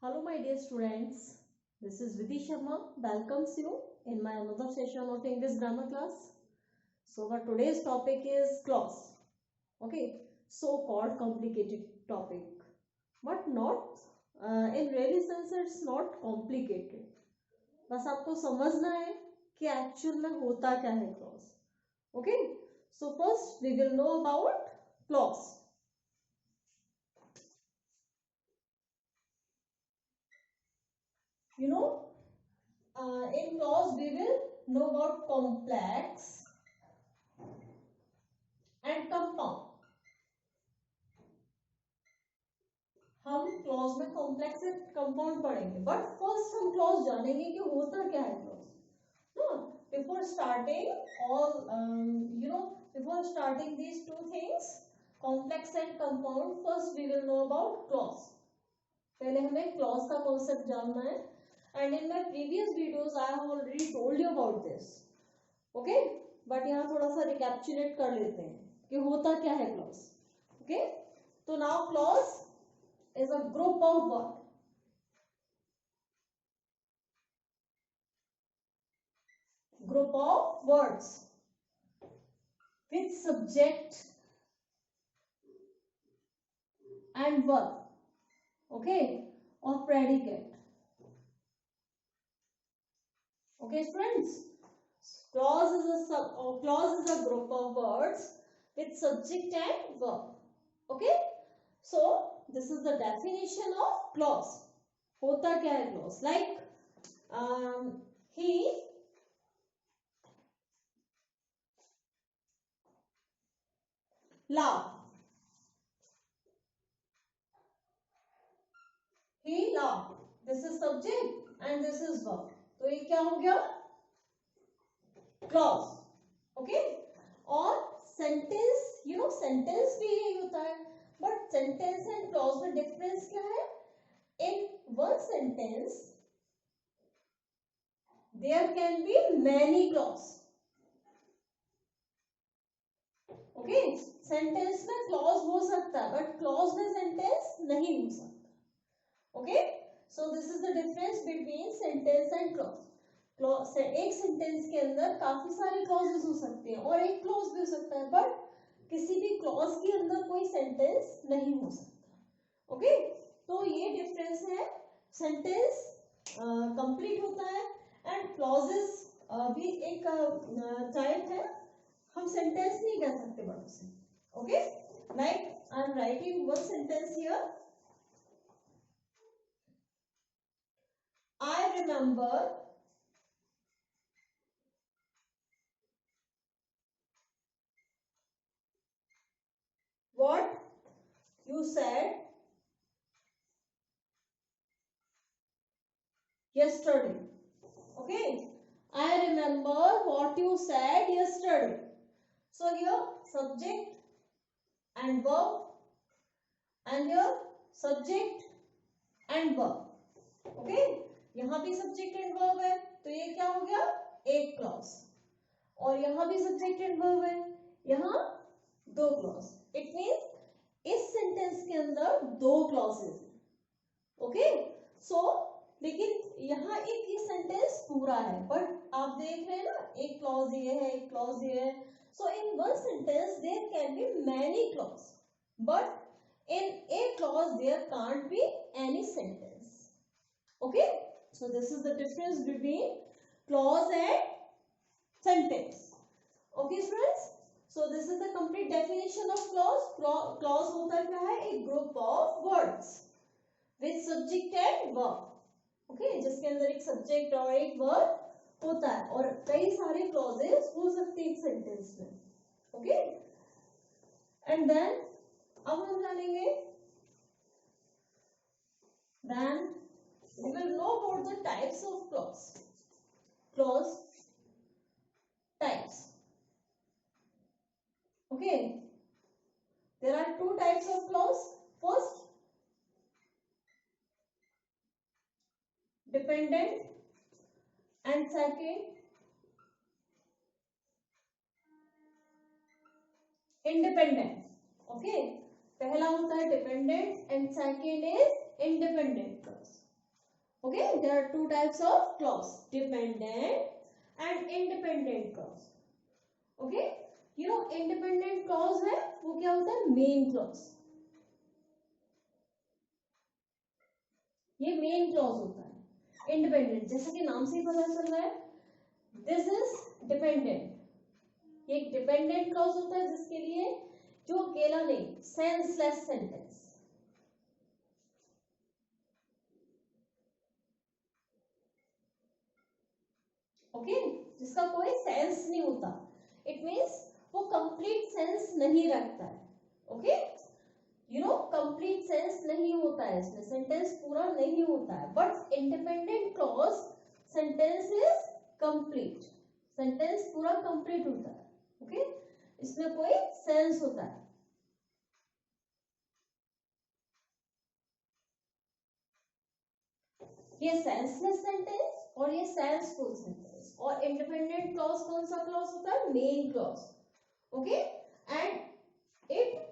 Hello my dear students, this is Vidhi Sharma welcomes you in my another session of English grammar class. So our today's topic is clause. Okay, so called complicated topic, but not in really sense it's not complicated. बस आपको समझना है कि actual में होता क्या है clause. Okay, so first we will know about clause. You know, in clause we will know about complex and compound. हम क्लॉज में कॉम्प्लेक्स एंड कंपाउंड पढ़ेंगे, बट फर्स्ट हम क्लॉज जानेंगे कि होता क्या है clause. No, before starting all before starting these two things, complex and compound, first we will know about clause. पहले हमें क्लॉज का कॉन्सेप्ट जानना है. And in my previous videos I have already told you about this. Okay, but यहाँ थोड़ा सा recapitulate कर लेते हैं कि होता क्या है क्लॉज. ओके, तो now clause is a group of word. Group of words with subject and verb. Okay, or predicate. Okay, friends. Clause is a group of words with subject and verb. Okay, so this is the definition of clause. होता क्या है clause? Like he laughed. He laughed. This is subject and this is verb. तो ये क्या हो गया? Clause. Okay? और sentence, you know, sentence भी यही होता है. But sentence and clause में difference क्या है? In one sentence, there can be many clause. Okay? Sentence में clause हो सकता है, but clause में sentence नहीं हो सकता. Okay? So this is the difference between sentence and clause. Clause एक sentence के अंदर काफी सारे clauses हो सकते हैं और एक clause भी हो सकता है, but किसी भी clause के अंदर कोई sentence नहीं हो सकता. Okay? तो ये difference है. Sentence complete होता है and clauses भी एक type है. हम sentence नहीं कह सकते बट उसे. Okay? Like I am writing one sentence here. I remember what you said yesterday. Okay, I remember what you said yesterday. So here subject and verb, and here subject and verb. Okay, यहाँ भी subject and verb है, तो ये क्या हो गया? एक clause. और यहाँ भी subject and verb है, यहाँ दो clause. It means इस sentence के अंदर दो clauses हैं. Okay, so लेकिन यहाँ एक ये सेंटेंस पूरा है, बट आप देख रहे हैं ना, एक क्लॉज ये है, एक क्लॉज ये है. So in one sentence there can be many clause, but in a clause there can't be any sentence. Okay, so this is the difference between clause and sentence. Okay friends, so this is the complete definition of clause. Clause होता क्या है? एक group of words with subject and verb. Okay, जिसके अंदर एक subject और एक verb होता है और कई सारे क्लॉजेस हो सकते हैं एक सेंटेंस में. ओके, एंड देन अब हम जानेंगे, then we will know about the types of clause types. Okay, there are two types of clause. First, dependent, and second, independent. Okay, पहला होता है dependent and second is independent clause. Okay, there are two types of clause, dependent and independent clause. Okay, you know independent clause है वो क्या होता है, main clause. ये main clause होता है. इंडिपेंडेंट जैसा कि नाम से ही पता चल रहा है, दिस इज डिपेंडेंट. ये एक डिपेंडेंट क्लॉज होता है जिसके लिए जो अकेला नहीं, सेंसलेस सेंटेंस. ओके, जिसका कोई सेंस नहीं होता. इट मीन्स वो कंप्लीट सेंस नहीं रखता है. Okay, you know complete sense नहीं होता है इसमें, सेंटेंस पूरा नहीं होता है. But independent clause sentence is complete, sentence पूरा कंप्लीट होता है. ओके, इसमें कोई सेंस होता है. ये सेंसलेस सेंटेंस और ये सेंसफुल सेंटेंस. और इंडिपेंडेंट क्लॉज कौन सा क्लॉज होता है, main clause. Okay, and it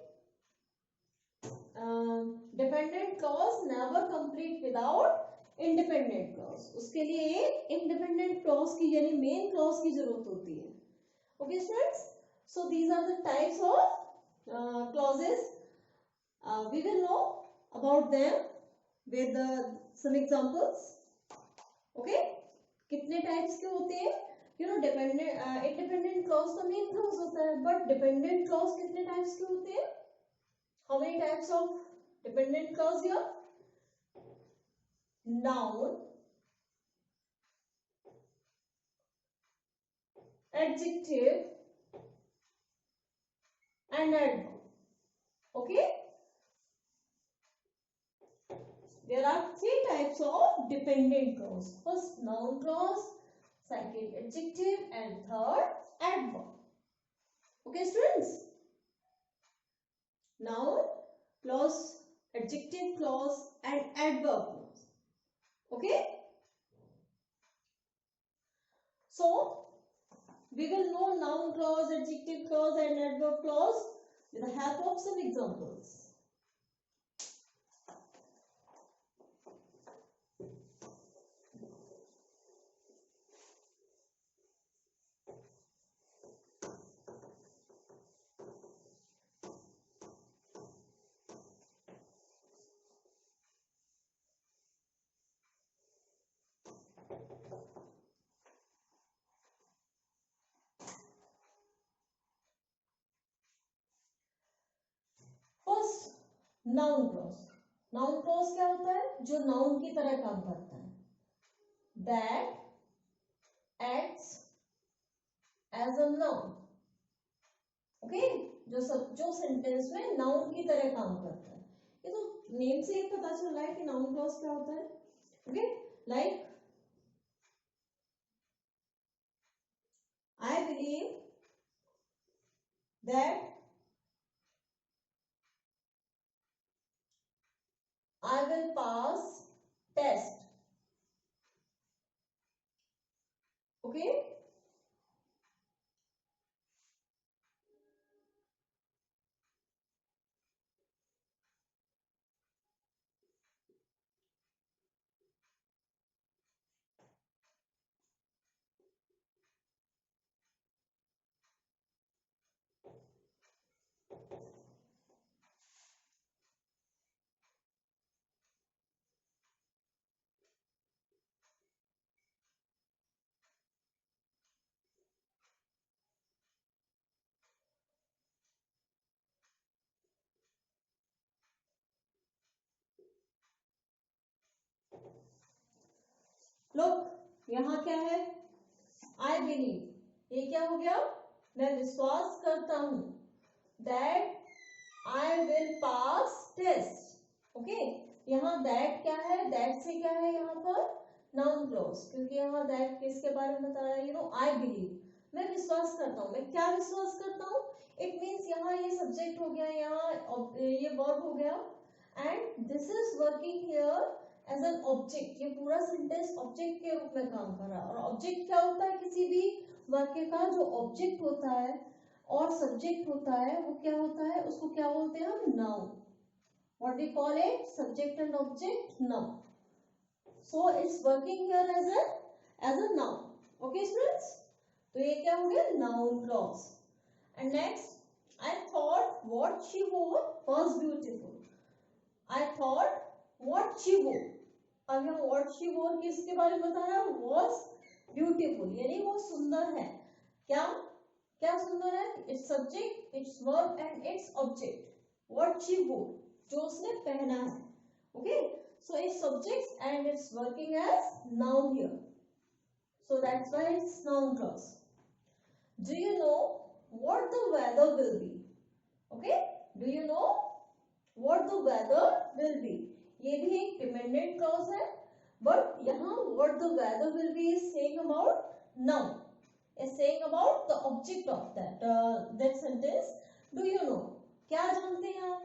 dependent clause never complete without independent clause. उसके लिए एक इंडिपेंडेंट क्लॉज की यानी मेन क्लॉज की जरूरत होती है. Okay students, so these are the types of clauses. We will know about them with some examples. Okay, कितने टाइप्स के होते हैं, you know dependent independent clause तो मेन क्लॉज होता है, बट डिपेंडेंट क्लॉज कितने टाइप्स के होते हैं, how many types of dependent clause here? Noun, adjective and adverb. Okay, there are three types of dependent clause. First noun clause, second adjective and third adverb. Okay students, noun clause, adjective clause and adverb clause. Okay, so we will know noun clause, adjective clause and adverb clause with the help of some examples. First noun clause. Noun clause क्या होता है, जो noun की तरह काम करता है. That acts as a noun. Okay, जो सेंटेंस में नाउन की तरह काम करता है. ये तो नेम से ही पता चल रहा है कि नाउन क्लॉज क्या होता है. Okay, like I believe that I will pass test. Okay, लोग यहाँ क्या है, आई बिलीव. ये क्या हो गया, मैं विश्वास करता हूं. That I will pass test. Okay, यहाँ दैट क्या है, दैट से क्या है यहाँ पर नाउन क्लॉज, क्योंकि यहाँ दैट किसके बारे में बता रहा है, यू नो आई बिलीव. मैं विश्वास करता हूँ. मैं क्या विश्वास करता हूँ, इट मीन्स यहाँ ये सब्जेक्ट हो गया, यहाँ ये वर्ब हो गया, and this is working here as an object. ये पूरा सेंटेंस ऑब्जेक्ट के रूप में काम कर रहा है. और ऑब्जेक्ट क्या होता है, किसी भी वाक्य का जो ऑब्जेक्ट होता है और सब्जेक्ट होता है वो क्या होता है, उसको क्या बोलते हैं हम, noun. What we call it, subject and object noun. so it's working here as a noun. Okay students, तो ये क्या हो गया, noun clause. And next, I thought what she wore was beautiful. I thought what she wore. अब यहाँ what she wore किसके बारे में बता रहा है, was beautiful, यानी वो सुंदर है. क्या क्या सुंदर है, its subject, its verb and its object. What she wore, जो उसने पहना है. Okay, so its subjects and it's working as noun here. So that's why it's noun clause. Do you know what the weather will be? Okay, do you know what the weather will be? ये भी एक dependent clause है, but यहाँ what the weather will be is saying about noun, is saying about the object of that sentence. Do you know, क्या जानते हैं आप?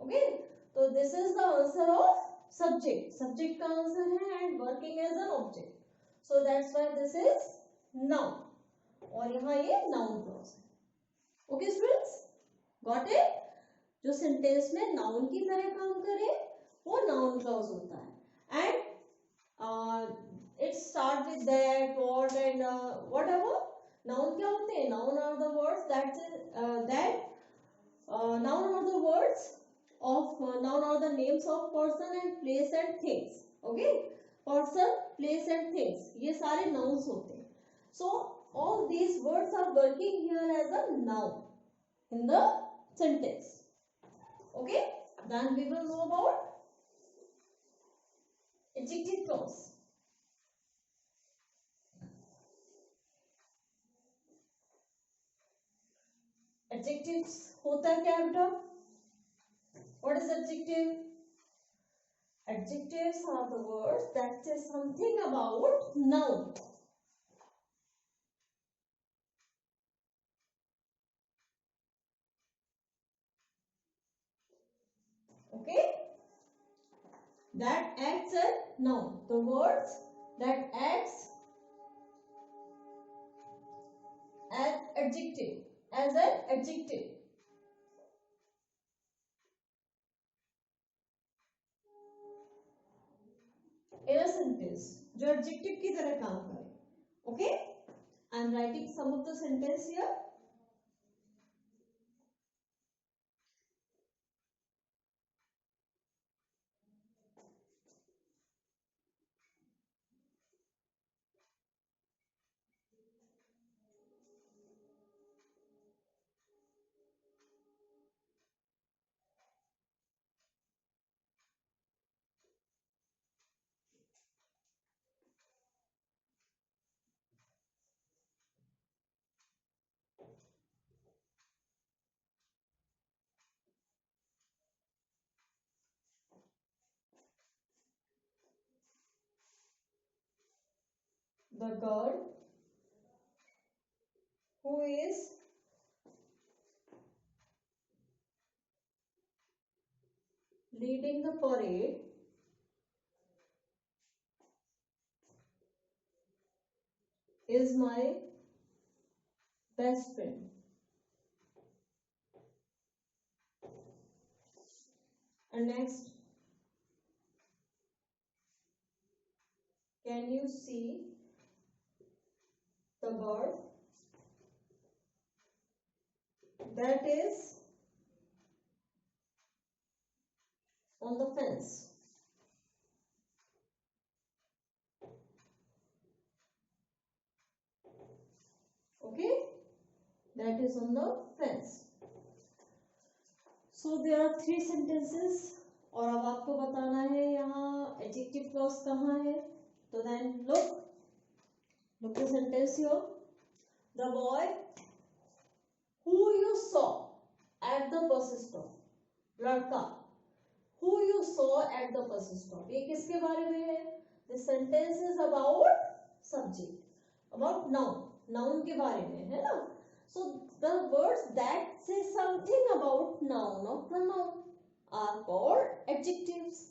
Okay, so this is the answer of subject. Subject का answer है and working as an object. So that's why this is noun. और यहाँ ये noun clause है. Okay students, got it? जो sentence में noun की तरह काम करे वो noun clause होता है. And it start with that, what and whatever. Noun क्या होते हैं? Noun are the words noun are the words of noun are the names of person and place and things. Okay, person, place and things, ये सारे nouns होते हैं. So all these words are working here as a noun in the sentence. Okay, then we will know about adjective clause. Adjectives होता क्या है बेटा? What is adjective? Adjectives are the words that say something about noun. Okay, that acts as noun. The words that acts as adjective, as an adjective. In a sentence, जो adjective की तरह काम करे. Okay, I am writing some of the sentence here. The girl who is leading the parade is my best friend. And next, can you see the bird that is on the fence? Okay, that is on the fence. So there are 3 sentences और अब आपको बताना है यहाँ adjective clause कहाँ है. तो then look the sentence here. The boy who you saw at the bus stop. लड़का who you saw at the bus stop. ये किसके बारे में है? The sentence is about subject, about noun के बारे में है ना. So the words that say something about noun or pronoun are called adjectives.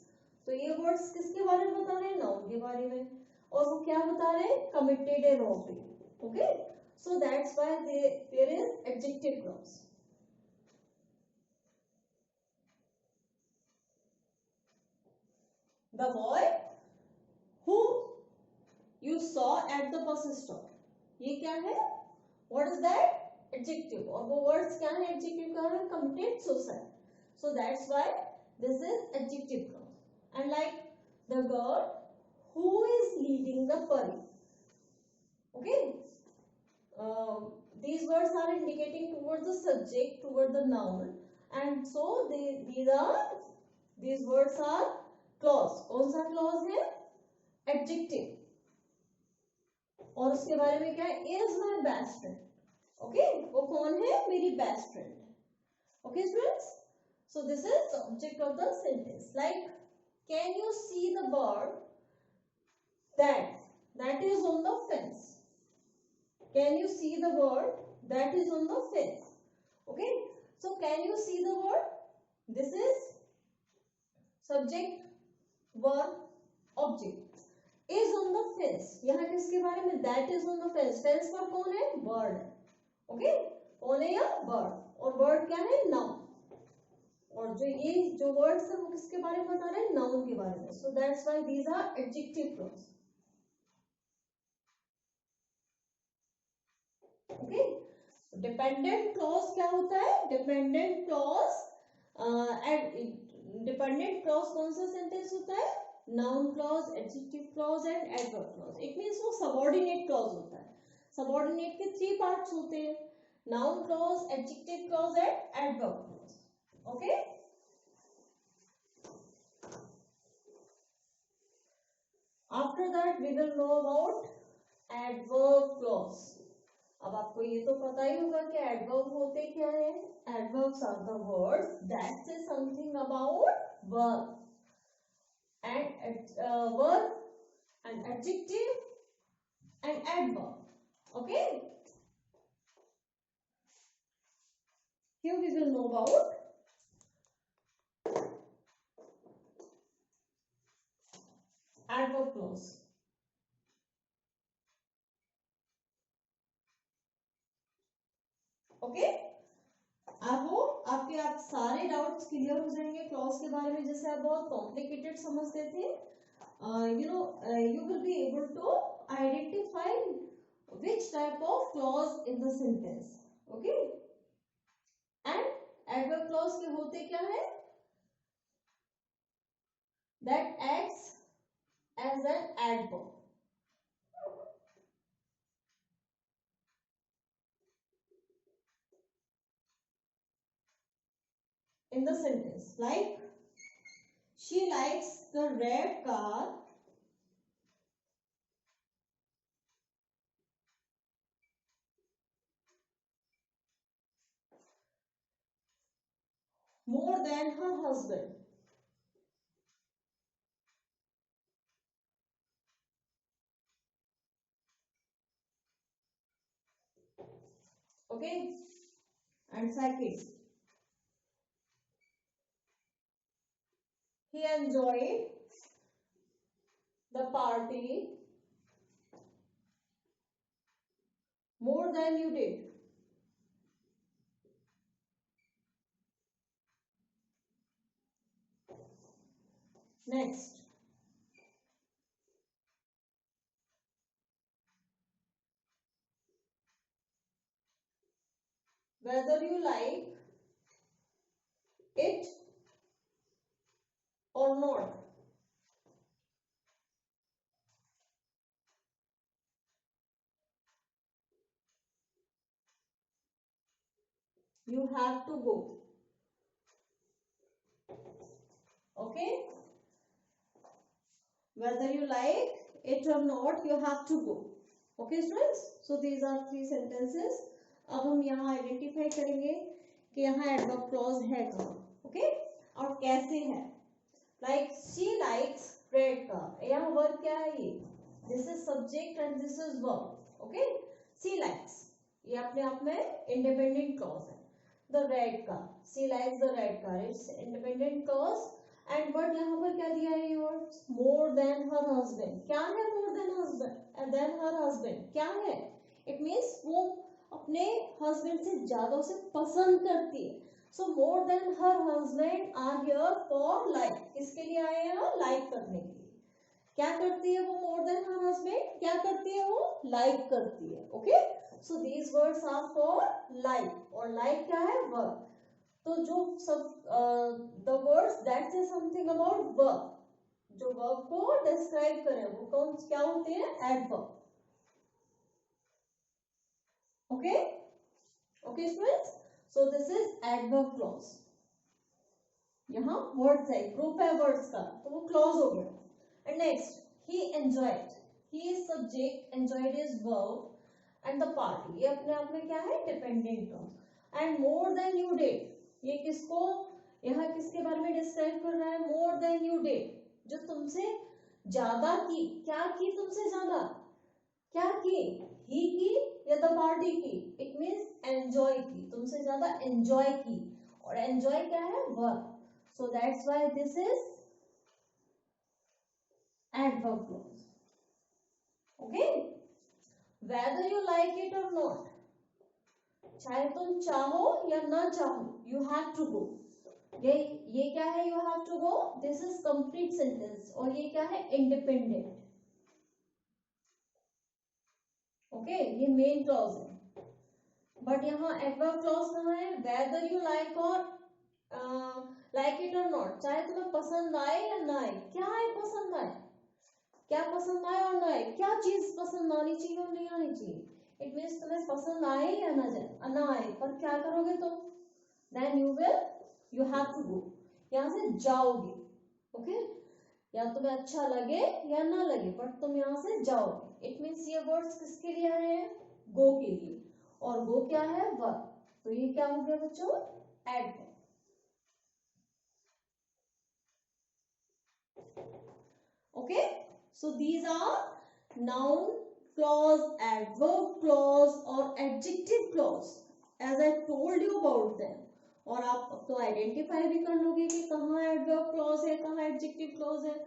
तो ये words किसके बारे में बता रहे हैं? noun के बारे में. और वो क्या बता रहे हैं? committed a robbery. Okay, so that's why there is adjective clause. The boy you saw at the bus stop. ये क्या है? What is that? Adjective. और वो words क्या है adjective का? है complete suicide. So that's why this is adjective clause. And like the girl who is leading the parade. Okay. These words are indicating towards the subject, toward the noun, and so these words are clause. कौन सा clause है? Adjective. और उसके बारे में क्या है? Is my best friend. Okay, वो कौन है? मेरी best friend. Okay, students. So this is the object of the sentence. Like, can you see the bird that is on the fence? Can you see the bird that is on the fence? Okay. So can you see the bird? This is subject, verb, object. Is on the fence. यहाँ किसके बारे में? That is on the fence. Fence पर कौन है? Bird. Okay. कौन है यह? Bird. और bird क्या है? Noun. और जो words है वो किसके बारे में बता रहे हैं? Noun के बारे में. So that's why these are adjective clause. Okay. Dependent clause क्या होता है? Dependent clause dependent clause कौन सा sentence होता है? Noun clause, adjective clause and adverb clause. It means वो subordinate clause होता है. Subordinate के 3 parts होते हैं. Noun clause, adjective clause and adverb clause. Okay. After that we will know about adverb clause. अब आपको ये तो पता ही होगा कि adverb होते क्या है? Adverbs are the words that say something about verb. And verb and adjective and adverb. Okay. Here we will know about adverb clause. Okay, I hope आपके आप सारे डाउट्स क्लियर हो जाएंगे क्लॉज के बारे में. जैसे आप बहुत कॉम्प्लिकेटेड समझते थे, you will be able to identify which type of clause in the sentence. Okay. And adverb clause के होते क्या है? That acts as an adverb. In the sentence, like she likes the red car more than her husband. Okay. And second, he enjoyed the party more than you did. Next, whether you like it or not, you have to go. Okay. Whether you like it or not, you have to go. Okay students, so these are 3 sentences. अब हम यहाँ identify करेंगे कि यहाँ adverb clause है कहाँ. Okay, और कैसे है. Like she likes red car. यहाँ वर्ब क्या है? ये this is subject and this is verb. Okay, she likes ये अपने आप में इंडिपेंडेंट क्लॉज है. The red car, she likes the red car, it's independent clause. And word यहाँ पर क्या दिया है? ये word more than her husband. क्या है more than husband? Than her husband क्या है? इट मीन्स वो अपने हस्बैंड से ज्यादा उसे पसंद करती है. So more than her husband are here for like. किसके लिए आए हैं? लाइक करने के लिए. क्या करती है वो मोर देन हर हस्बैंड? क्या करती है वो? लाइक करती है. Okay, so these words are for like. और लाइक क्या है? वर्क. तो जो सब the words that say something about verb, जो वर्क को डिस्क्राइब करें, वो कौन क्या होते हैं? Adverb. Okay okay students, so this is adverb clause. यहाँ वर्ड्स है, ग्रुप है वर्ड्स का, तो वो क्लॉज हो गया. And next, he enjoyed. He is subject, enjoyed is verb, and the party, ये अपने आप में क्या है? Dependent clause. And more than you did, ये किसको, यहाँ किसके बारे में डिस्क्राइब कर रहा है? मोर देन यू डिड, जो तुमसे ज्यादा की. क्या की तुमसे ज्यादा? क्या की? ही की या द पार्टी की? इट मीन्स एंजॉय की, तुमसे ज्यादा एंजॉय की. और एंजॉय क्या है? Work. So that's why this is adverb clause. Okay, weather you like it or not, चाहे तुम चाहो या ना चाहो, यू हैव टू गो. ये क्या है? You have to go. This is complete sentence. और ये क्या है? इंडिपेंडेंट. ओके, ये मेन क्लॉज है. बट यहाँ एडवर्ब क्लॉज कहाँ है? वेदर यू लाइक और लाइक इट और नॉट, चाहे तुम्हें पसंद आए या ना आए. क्या है? पसंद आए. क्या पसंद आए और ना आए? क्या चीज पसंद आनी चाहिए और नहीं आनी चाहिए? इट मीन्स तुम्हें पसंद आए या ना जाए, ना आए, पर क्या करोगे तुम? Then you have to go. यहाँ से जाओगे. ओके, या तुम्हें अच्छा लगे या ना लगे, बट तुम यहाँ से जाओगे. इट मीन्स ये वर्ड्स किसके लिए आए हैं? गो के लिए. और गो क्या है? वर्क. तो ये क्या हो गया बच्चों? Adverb. Okay, so these are noun clause, adverb clause और adjective clause. As I told you about them. और आप तो आइडेंटिफाई भी कर लोगे कि कहाँ adverb clause है, कहाँ adjective clause है.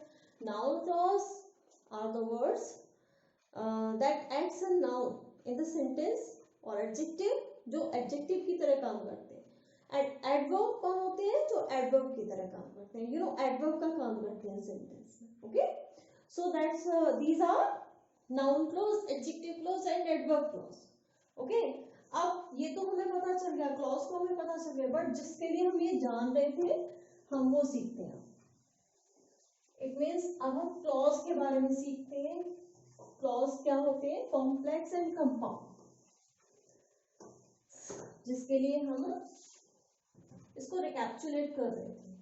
Noun clause are the words that adds a noun in the sentence, और adjective जो adjective की तरह काम करते हैं. एडवर्ब कौन होते हैं? जो एडवर्ब की तरह काम करते हैं. यू नो एडवर्ब का काम करते हैं सेंटेंस में. Okay, so that's these are noun clause, adjective clause and adverb clause. Okay, अब ये तो हमें पता चल गया, क्लॉज को हमें पता चल गया, बट जिसके लिए हम ये जान रहे थे हम वो सीखते हैं. इट मीन्स अब हम क्लॉज के बारे में सीखते हैं. क्लॉज क्या होते हैं? Complex and compound. जिसके लिए हम इसको रिकैप्चुलेट कर रहे थे.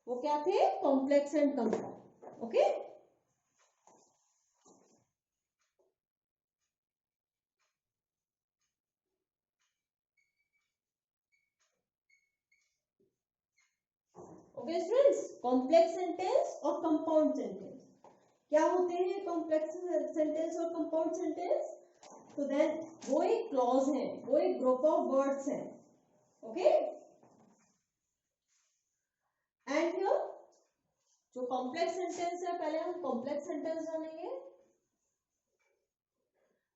वो क्या थे? Complex and compound. Okay, okay students, complex sentence और कंपाउंड सेंटेंस क्या होते हैं? कॉम्प्लेक्स सेंटेंस और कंपाउंड सेंटेंस, तो देन वो एक क्लॉज है, वो एक ग्रुप ऑफ वर्ड्स है. ओके, एंड हियर जो कॉम्प्लेक्स सेंटेंस है, पहले हम कॉम्प्लेक्स सेंटेंस जानेंगे.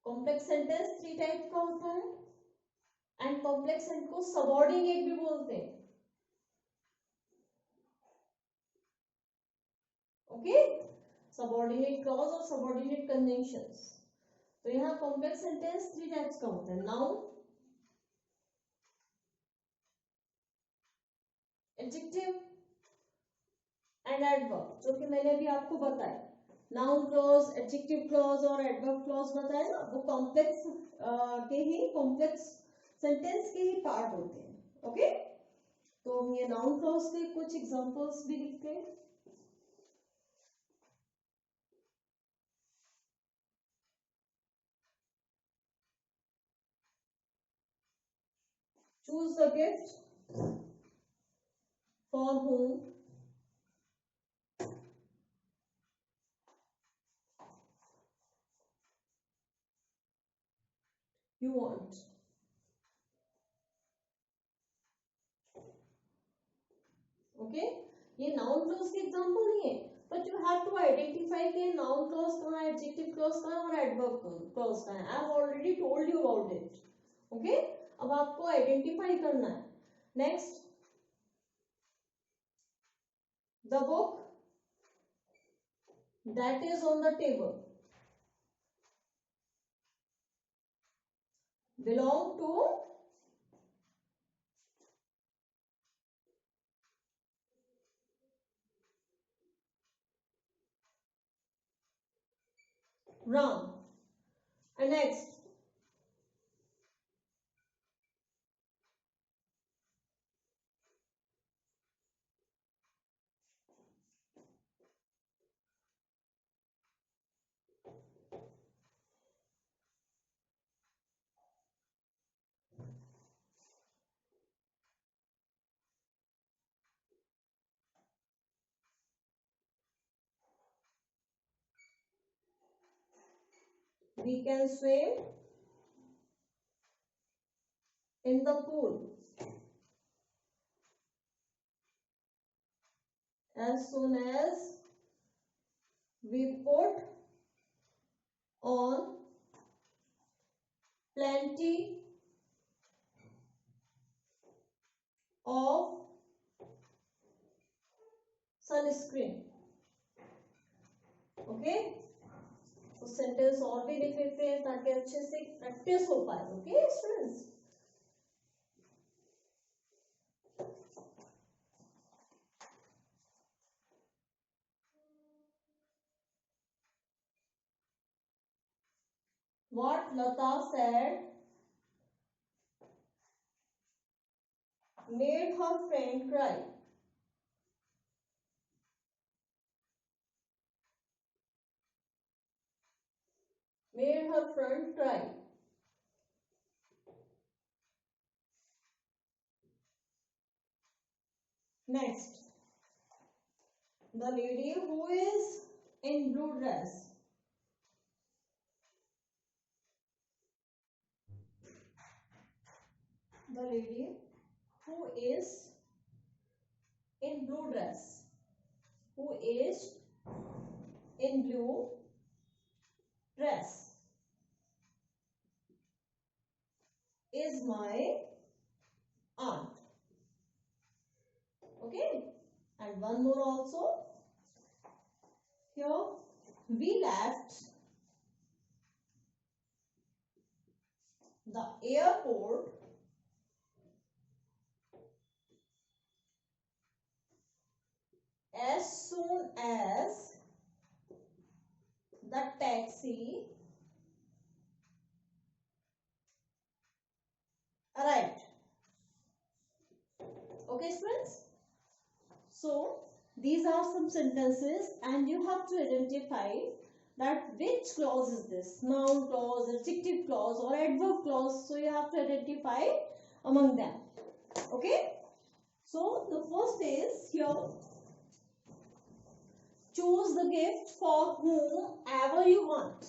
कॉम्प्लेक्स सेंटेंस 3 टाइप का होता है. एंड कॉम्प्लेक्स सेंटेंस को सबऑर्डिनेट भी बोलते हैं. ओके, सबऑर्डिनेट क्लॉज और सबऑर्डिनेट कंजंक्शंस. तो यहाँ कॉम्प्लेक्स सेंटेंस 3 टाइप्स का होता है. नाउन, एडजेक्टिव एंड एडवर्ब, जो कि मैंने अभी आपको बताया. नाउन क्लॉज, एडजेक्टिव क्लॉज और एडवर्ब क्लॉज बताया ना, वो कॉम्प्लेक्स के ही, कॉम्प्लेक्स सेंटेंस के ही पार्ट होते हैं. ओके, तो हम ये नाउन क्लॉज के कुछ एग्जांपल्स भी लिखते हैं. Choose the gift for whom you want. Okay, ये नाउन क्लॉज के एग्जांपल नहीं है, but you have to identify कि नाउन क्लॉज कहाँ है, एडजेक्टिव क्लॉज कहाँ है और एडवर्ब क्लॉज कहाँ है. आई have already told you about it. Okay, अब आपको आइडेंटिफाई करना है. Next, the book that is on the table belong to Ram. And next, we can swim in the pool as soon as we put on plenty of sunscreen. Okay, तो sentence और भी लिख लेते हैं ताकि अच्छे से प्रैक्टिस हो पाए. Okay students, what Lata said made her friend cry. Made her friend cry. Next, the lady who is in blue dress. The lady who is in blue dress. Who is in blue dress is my aunt. Okay, and one more also. Here we left the airport as soon as the taxi arrived. Okay students, so these are some sentences and you have to identify that which clause is this, noun clause, adjective clause or adverb clause. So you have to identify among them. Okay, so the first is here, choose the gift for whomever you want.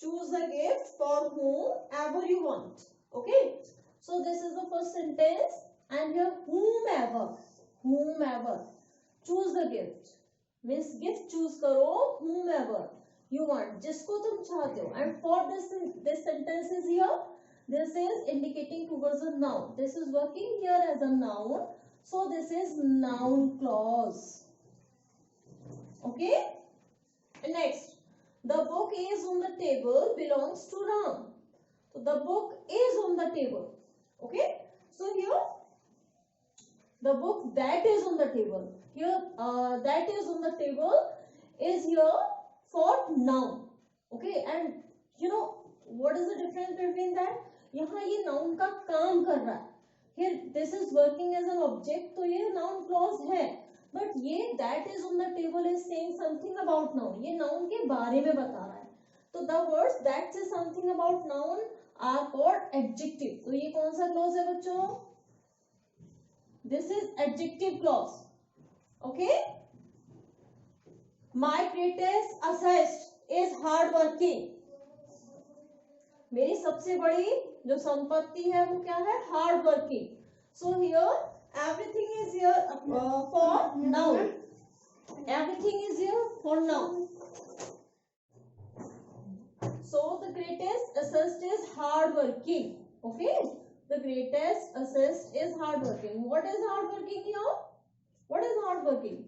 Choose the gift for whomever you want. Okay, so this is the first sentence and here whomever, whomever, choose the gift means gift choose karo whomever you want, जिसको तुम चाहते हो. And for this sentence is here, this is indicating towards a noun. This is working here as a noun, so this is noun clause. Okay, and next, the book is on the table belongs to Ram. So the book is on the table. Okay, so here the book that is on the table. Here that is on the table is here for noun. Okay, and you know what is the difference between that? यहाँ ये noun का काम कर रहा है. Here this is working as an object, तो ये noun clause है. But ये that is on the table is saying something about noun. ये noun के बारे में बता रहा है. तो the words that say something about noun are called adjective. तो ये कौन सा clause है बच्चों? This is adjective clause. Okay. My greatest asset is hard working. मेरी सबसे बड़ी जो संपत्ति है वो क्या है? Hard working. So here everything is here for noun. Everything is here for noun. So the greatest asset is hard working. Okay. The greatest asset is hard working. What is hard working here? What is hard working?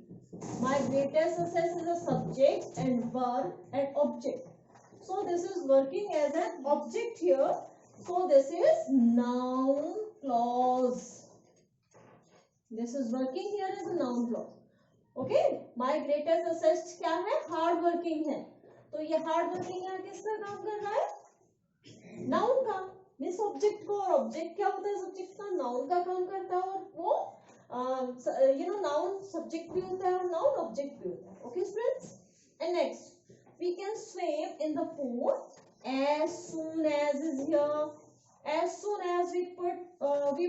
My greatest asset is a subject and verb and object. So this is working as an object here. So this is noun clause. This is working here as a noun clause. Okay, my greatest asset क्या है? Hard working है. तो ये hard working यहाँ किसका काम कर रहा है? नाउन का. मिस ऑब्जेक्ट को, और ऑब्जेक्ट क्या होता है सब्जेक्ट का? नाउन का काम करता है. और वो यू नो नाउन सब्जेक्ट भी होता है और नाउन ऑब्जेक्ट भी होता है. Okay students, and next we can swim in the pool as soon as is here. As soon as we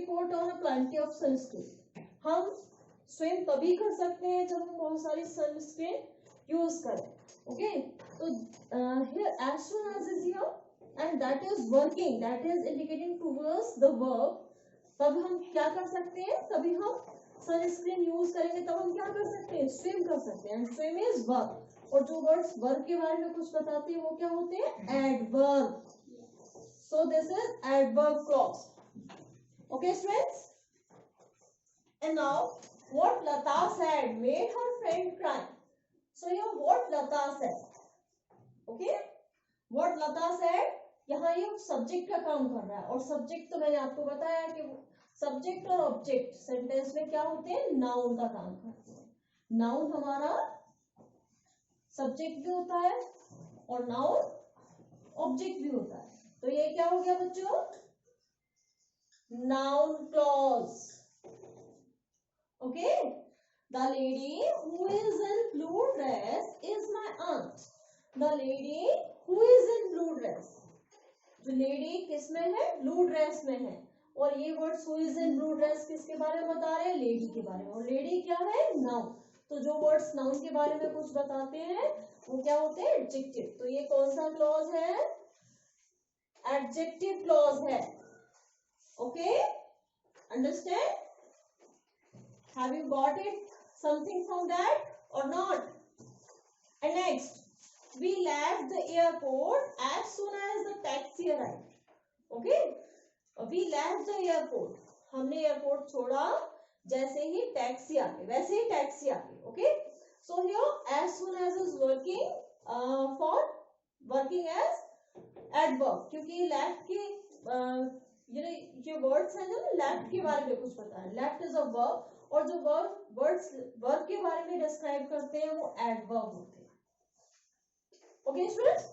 put on a plenty of sunscreen. हम swim तभी कर सकते हैं जब हम बहुत सारी सनस्क्रीन यूज करें. ओके, तो here as soon as is here and that is working, that is indicating towards the verb. तब हम क्या कर सकते हैं? तभी हम सनस्क्रीन यूज करेंगे, तब हम क्या कर सकते हैं? स्विम कर सकते हैं. Swim is verb. और जो वर्ड्स वर्ब के बारे में कुछ बताते हैं वो क्या होते हैं? Adverb. So this is adverb clause. Okay students, and now what Lata said made her friend cry. So here what Lata said, okay, what Lata said, यहाँ ये सब्जेक्ट का काम कर रहा है. और सब्जेक्ट तो मैंने आपको बताया कि सब्जेक्ट और ऑब्जेक्ट सेंटेंस में क्या होते हैं? नाउन का काम करते हैं. नाउन हमारा सब्जेक्ट भी होता है और नाउन ऑब्जेक्ट भी होता है. तो ये क्या हो गया बच्चों? Noun clause. Okay, the lady who is in blue dress is my aunt. The lady who is in blue dress. जो लेडी किस में है? ब्लू ड्रेस में है. और ये word who is in blue dress किसके बारे में बता रहे हैं? लेडी के बारे में. और लेडी क्या है? नाउन. तो जो वर्ड्स नाउन के बारे में कुछ बताते हैं वो क्या होते हैं? एडजेक्टिव. तो ये कौन सा क्लॉज है? एडजेक्टिव क्लॉज है. Okay, understand? Have you got it something from that or not? And next, we left the airport as soon as the taxi arrived. Okay? We left the airport. हमने airport छोड़ा जैसे ही taxi आ गई. वैसे ही taxi आ गई. Okay? So here as soon as is working for working as adverb. क्योंकि left की ये words है ना, लेफ्ट के बारे में कुछ पता है. Left is a verb. और जो वर्ड्स वर्ब के बारे में डिस्क्राइब करते हैं वो एडवर्ब होते हैं. Okay students,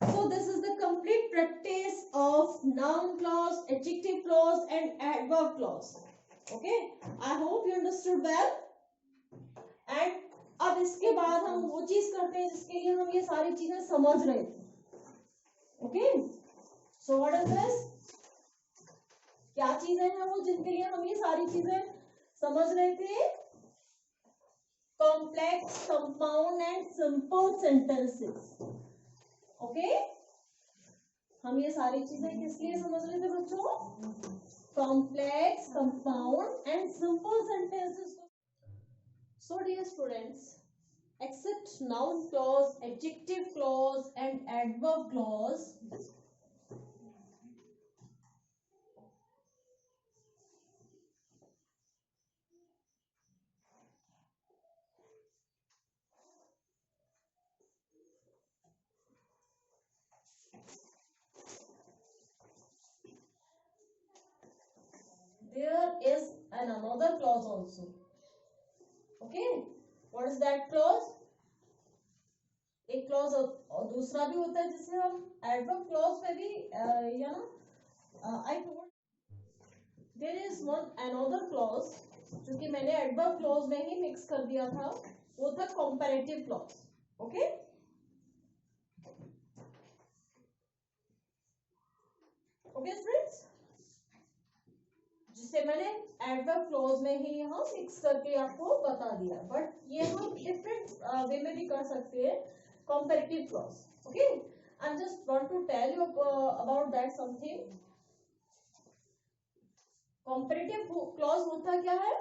so this is the complete practice of noun clause, adjective clause and adverb clause. Okay, I hope you understood well. And अब इसके बाद हम वो चीज करते हैं जिसके लिए हम ये सारी चीजें समझ रहे थे. Okay, so what is this? क्या चीजें हैं वो जिनके लिए हम ये सारी चीजें समझ रहे थे? Complex, compound and simple sentences. Okay, हम ये सारी चीजें किस लिए समझ रहे थे बच्चों? Complex, compound and simple sentences. So dear students, except noun clause, adjective clause and adverb clause, there is another clause also. Okay, what is that clause? एक क्लॉज और दूसरा भी होता है जिसे हम एडवर्ब क्लॉज में भी you know I told there is one another clause जो कि मैंने एडवर्ब क्लॉज में ही मिक्स कर दिया था. वो था comparative clause. Okay, okay students, जिसे मैंने एडवर्ब क्लॉज में ही यहाँ मिक्स करके आपको बता दिया. बट ये हम डिफरेंट वे में भी कर सकते हैं. Comparative clause. Okay, I just want to tell you about that something. Comparative clause होता क्या है?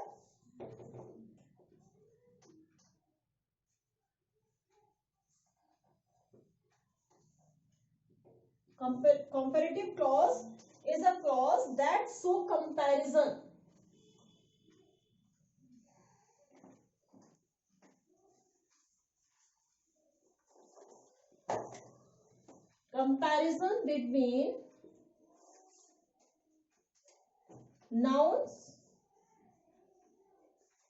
Comparative clause is a clause that show comparison. comparison between nouns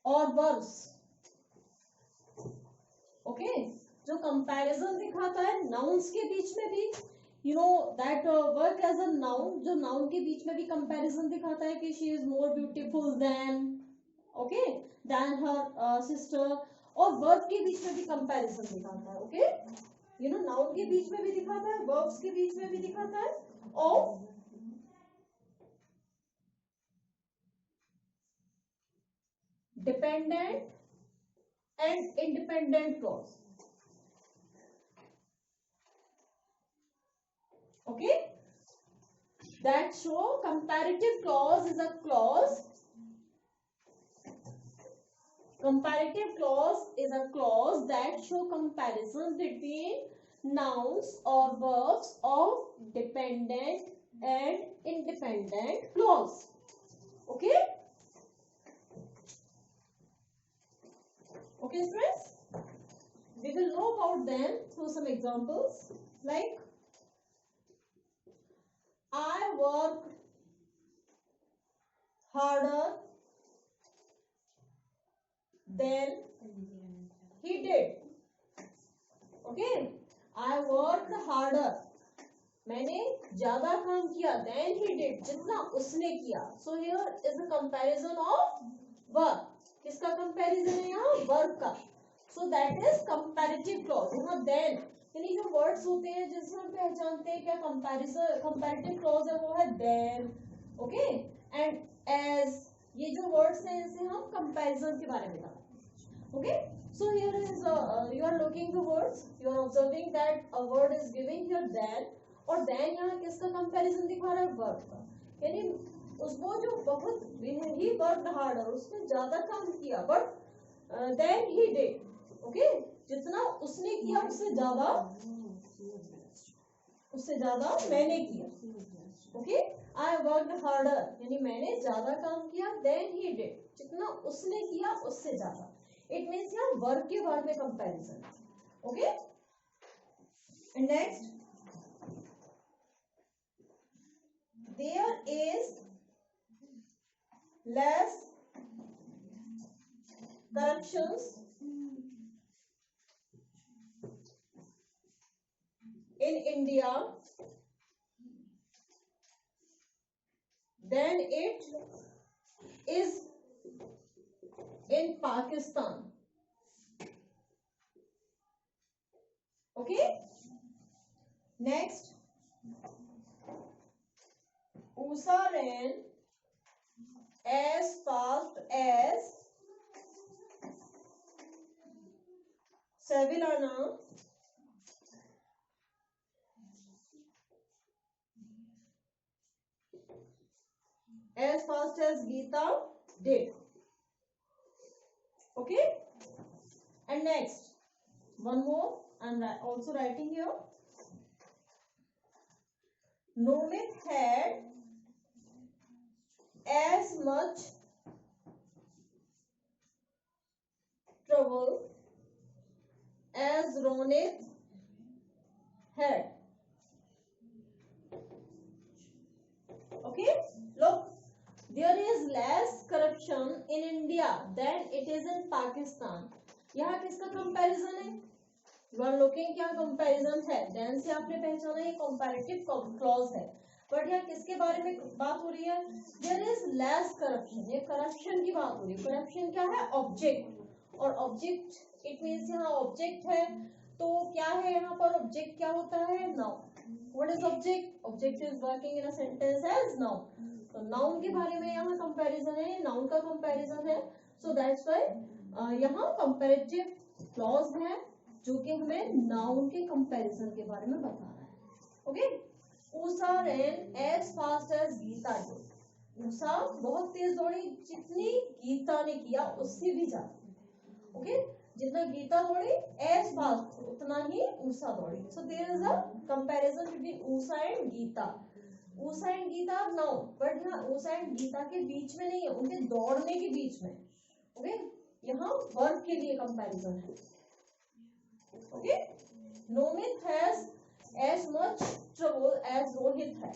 और verbs. ओके जो कंपैरिजन दिखाता है नाउन्स के बीच में भी, you know that work as a noun, जो नाउन के बीच में भी कंपैरिजन दिखाता है कि she is more beautiful than, okay, than her sister, और वर्ब के बीच में भी कंपैरिजन दिखाता है. ओके यू नो नाउन के बीच में भी दिखाता है, वर्ब्स के बीच में भी दिखाता है, और dependent and independent clause. Okay, that show comparative clause is a clause. Comparative clause is a clause that show comparison between nouns or verbs of dependent and independent clause. Okay. Okay, friends. We will know about them through some examples, like I worked harder than he did. Okay, I worked harder. मैंने ज्यादा काम किया than he did, जितना उसने किया. So here is a comparison of verb. किसका comparison है यहाँ? वर्ब का. So that is comparative clause. यहाँ देन यानी जो वर्ड्स होते हैं जिससे हम पहचानते हैं क्या कंपैरिजन कंपैरेटिव क्लॉज है वो है देन. ओके एंड एज, ये जो वर्ड्स हैं इनसे हम कंपैरिजन के बारे में बताते हैं. Okay so here is you are looking to words, you are observing that a word is giving here then, और देन यहाँ किसका कंपैरिजन दिखा रहा है? वर्ब का. यानी उसको जो बहुत ही वर्कड हार्ड और उसने ज्यादा काम किया, but then he did. Okay जितना उसने किया उससे ज्यादा मैंने किया. ओके आई वर्कड हार्डर यानी मैंने ज्यादा काम किया, देन ही डिड जितना उसने किया उससे ज्यादा. इट मीन्स यहाँ वर्क के बारे में comparison. Okay and next, there is less corruptions in India than it is in Pakistan. Okay, next, USA ran as fast as Sevillana as fast as Geeta did. Okay, and next one more I'm also writing here. Nomit had as much trouble as Ronit had. Okay, look, there is less corruption in India than it is in Pakistan. यहाँ किसका comparison है? You are looking क्या comparison है? Then से आपने पहचाना ये comparative clause है, बट यहाँ किसके बारे में बात हो रही है? देयर इज लेस करप्शन, ये करप्शन की बात हो रही है. करप्शन क्या है? ऑब्जेक्ट, और ऑब्जेक्ट इट मीन्स यहाँ ऑब्जेक्ट है, तो क्या है यहाँ पर? ऑब्जेक्ट क्या होता है? Noun. What is object? Object is working in a sentence as noun. तो नाउन के बारे में यहाँ कंपैरिजन है, नाउन का कंपैरिजन है. सो दैट्स व्हाई यहाँ कंपैरेटिव क्लॉज है जो कि हमें नाउन के कंपैरिजन के बारे में बता रहा है. Okay, Usha ran as fast as Geeta did. Usha बहुत तेज दौड़ी जितनी गीता ने किया उससे भी ज्यादा. ओके, जितना गीता दौड़ी as fast उतना ही उषा दौड़ी. So there is a comparison between Usha and Geeta. Usha and Geeta noun, but यहाँ उषा एंड गीता के बीच में नहीं है, उनके दौड़ने के बीच में. ओके, यहाँ वर्ब के लिए कंपैरिजन है. Okay, Nomit has as much Rohit है,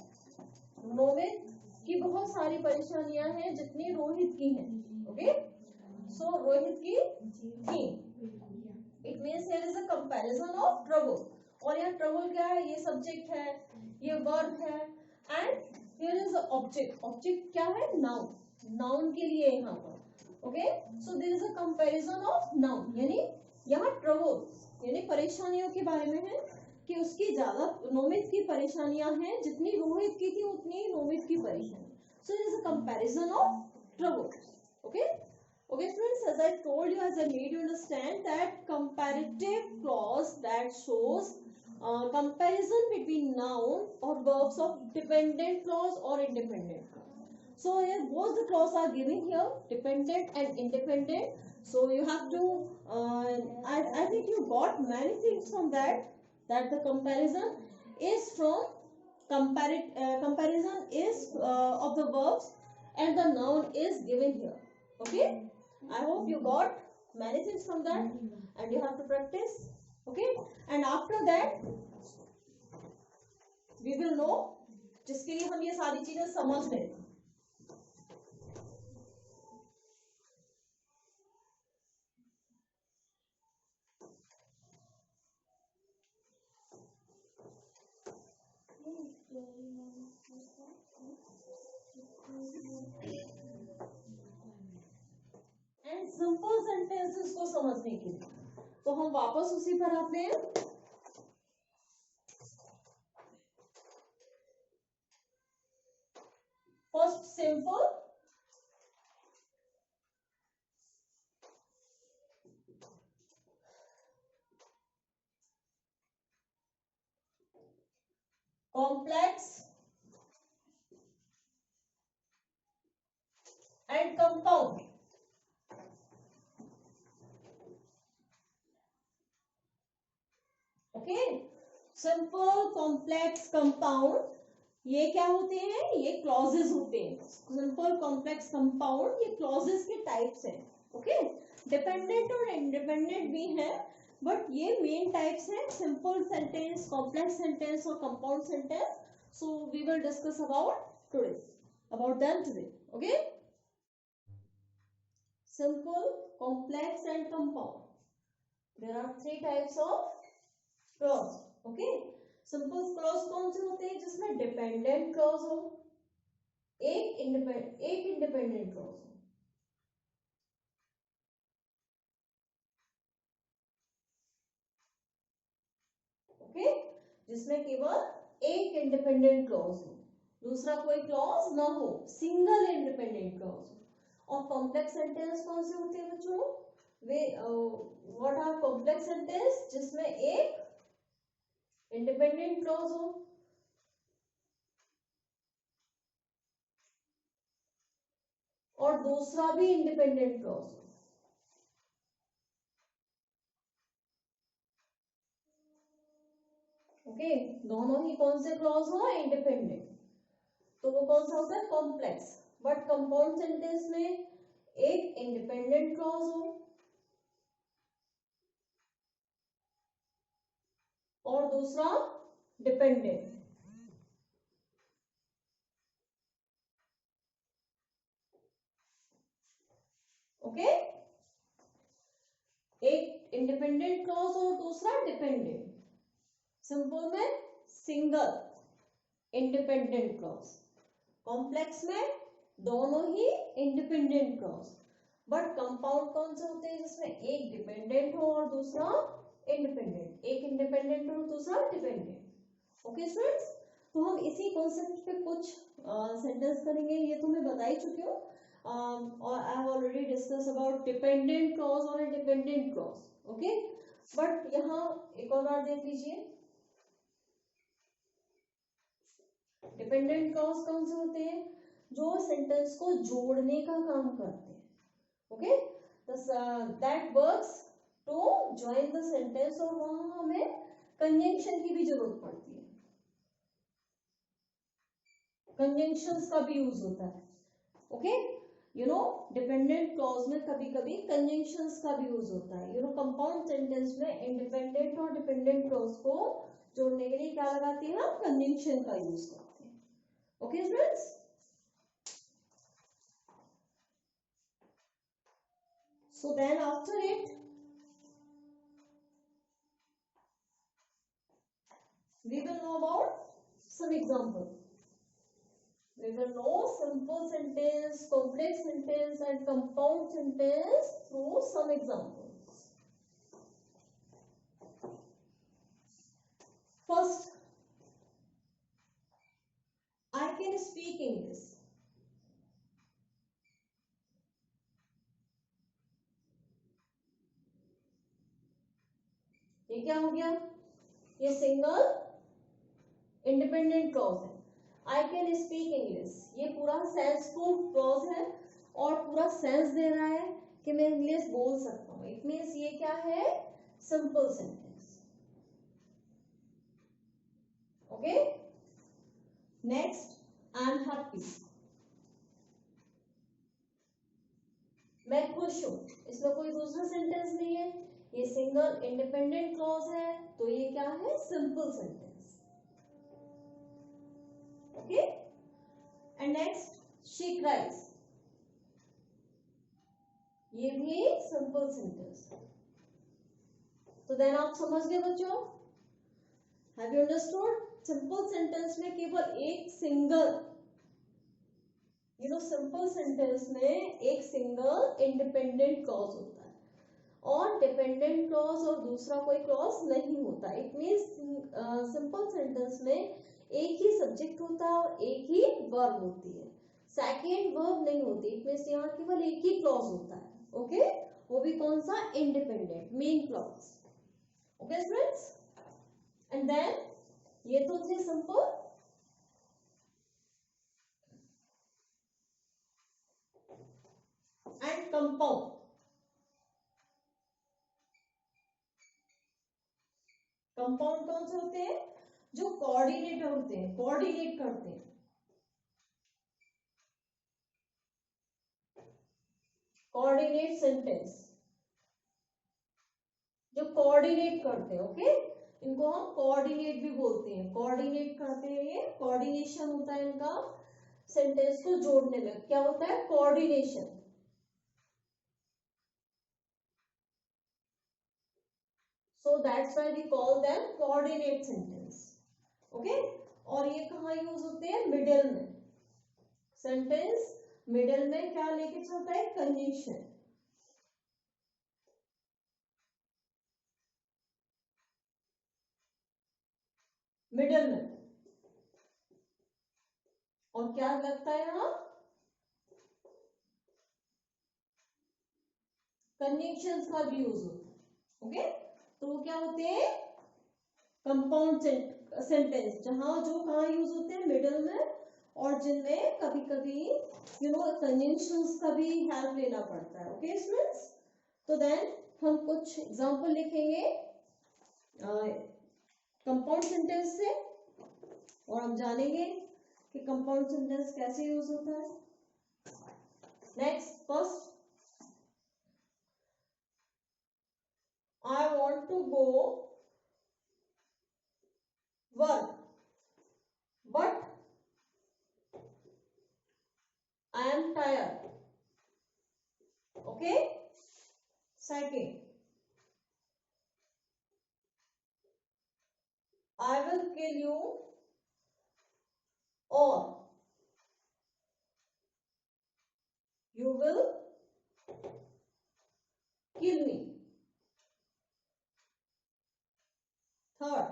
रोहित की बहुत सारी परेशानियां हैं जितनी रोहित की हैं. ओके, सो रोहित की थी. It means here is a comparison of trouble. और यहाँ ट्रबल क्या है, ये सब्जेक्ट है, ये वर्ब है, and here is object. Object क्या है, नाउन. नाउन के लिए यहाँ पर. Okay, so there is a comparison of noun, यानी यहाँ ट्रबल यानी परेशानियों के बारे में है कि उसकी ज्यादा नोमित की परेशानियां हैं, जितनी रोहित की थी उतनी नोमित की परेशानी. So it is a comparison of trouble. Okay. Okay friends, as I told you, as I made you understand that comparative clause that shows comparison between noun or verbs of dependent clause or independent clause. So here both the clause are given here, dependent and independent. So you have to, I think you got many things from that the comparison is from comparison is of the verbs and the noun is given here. Okay. I hope you got many things from that and you have to practice. Okay, and after that we will know, जिसके लिए हम ये सारी चीजें समझ लें. And simple sentences को समझने के लिए तो हम वापस उसी पर आते हैं. First simple, complex and compound. Okay, simple, complex, compound, ये क्या होते हैं, ये क्लॉजेस होते हैं. सिंपल, कॉम्प्लेक्स, कंपाउंड, ये क्लॉजेस के टाइप्स हैं. ओके, डिपेंडेंट और इंडिपेंडेंट भी हैं, बट ये मेन टाइप्स हैं, सिंपल सेंटेंस, कॉम्प्लेक्स सेंटेंस और compound sentence. So we will discuss about them today. Okay, simple, complex and compound. There are three types of clause. Okay, simple clause कौन से होते हैं, जिसमें डिपेंडेंट क्लॉज हो, एक independent clause हो. Okay, जिसमें केवल एक इंडिपेंडेंट क्लॉज हो, दूसरा कोई क्लॉज ना हो, सिंगल इंडिपेंडेंट क्लॉज हो. और कॉम्प्लेक्स सेंटेंस कौन से होते हैं बच्चों, वे व्हाट आर कॉम्प्लेक्स सेंटेंस, जिसमें एक इंडिपेंडेंट क्लॉज हो और दूसरा भी इंडिपेंडेंट क्लॉज हो. ओके, दोनों ही कौन से क्लॉज हो, इंडिपेंडेंट, तो वो कौन सा होता है, कॉम्प्लेक्स. बट कंपाउंड सेंटेंस में एक इंडिपेंडेंट क्लॉज हो और दूसरा डिपेंडेंट. ओके, एक इंडिपेंडेंट क्लॉज और दूसरा डिपेंडेंट. सिंपल में सिंगल इंडिपेंडेंट क्लॉज, कॉम्प्लेक्स में दोनों ही इंडिपेंडेंट क्लॉज. बट कंपाउंड कौन से होते हैं, जिसमें एक डिपेंडेंट हो और दूसरा इंडिपेंडेंट, एक इंडिपेंडेंट और दूसरा डिपेंडेंट. ओके स्टूडेंट्स, तो हम इसी कॉन्सेप्ट पे कुछ सेंटेंस करेंगे. ये तो मैं बता ही चुकी हूँ, और आई have already discuss about dependent clause और इंडिपेंडेंट क्लॉज. ओके, बट यहाँ एक और बार देख लीजिए, डिपेंडेंट क्लॉज कौन से होते हैं, जो सेंटेंस को जोड़ने का काम करते हैं. Okay, that works to join the sentence, और वहां हमें कंजंक्शन की भी जरूरत पड़ती है, कंजंक्शंस का भी यूज होता है. Okay, you know dependent clause में कभी कभी कंजंक्शंस का भी यूज होता है. यू नो कंपाउंड सेंटेंस में इंडिपेंडेंट और डिपेंडेंट क्लॉज को जोड़ने के लिए क्या लगाते हैं, हम कंजंक्शन का यूज करते हैं. Okay, friends. So then after it, we will know about some example. We will know simple sentence, complex sentence and compound sentence through some examples. First, I can speak English. ये क्या हो गया? ये single independent clause है. I can speak English, ये पूरा senseful clause है और पूरा सेंस दे रहा है कि मैं इंग्लिश बोल सकता हूँ. इट मीन्स ये क्या है? Simple sentence. Okay. Next, I am happy. मैं खुश हूं. इसमें कोई दूसरा सेंटेंस नहीं है, ये सिंगल इंडिपेंडेंट क्लॉज है, तो ये क्या है? Simple sentence. Okay. And next, she cries. ये भी सिंपल सेंटेंस. तो देन आप समझ गए बच्चों. Have you understood? Simple sentence में केवल एक सिंगल, सिंपल सेंटेंस में एक सिंगल इंडिपेंडेंट क्लॉज होता है और डिपेंडेंट क्लॉज और दूसरा कोई क्लॉज नहीं होता. इट मींस सिंपल सेंटेंस में एक ही सब्जेक्ट होता है और एक ही वर्ब होती है, सेकेंड वर्ब नहीं होती. इट मींस यहाँ केवल एक ही क्लॉज होता है. ओके. वो भी कौन सा? Independent main clause. Okay friends. And then ये तो थे सिंपल. And compound. कंपाउंड कौन से होते हैं? जो कोऑर्डिनेटर होते हैं, कोऑर्डिनेट करते हैं. कोऑर्डिनेट सेंटेंस जो कोऑर्डिनेट करते हैं. ओके. इनको हम कोऑर्डिनेट भी बोलते हैं. कोऑर्डिनेट करते हैं, ये कोऑर्डिनेशन होता है इनका. सेंटेंस को जोड़ने में क्या होता है? Coordination. So that's why we call them coordinate sentence. Okay. और ये कहाँ यूज होते हैं? मिडिल में. सेंटेंस मिडिल में क्या लेके चलता है? कंजंक्शन. मिडिल में. और क्या लगता है यहाँ? कंजंक्शंस का भी यूज होता है. ओके. तो वो क्या होते हैं? कंपाउंड सेंटेंस, जहां जो कहाँ यूज होते हैं? मिडिल में. और जिनमें कभी कभी कंजंक्शंस का भी हेल्प लेना पड़ता है. Okay students. तो देन हम कुछ एग्जांपल लिखेंगे कंपाउंड सेंटेंस से और हम जानेंगे कि कंपाउंड सेंटेंस कैसे यूज होता है. Next, first, I want to go work, but I am tired. Okay. Second, I will kill you or you will kill me. Third,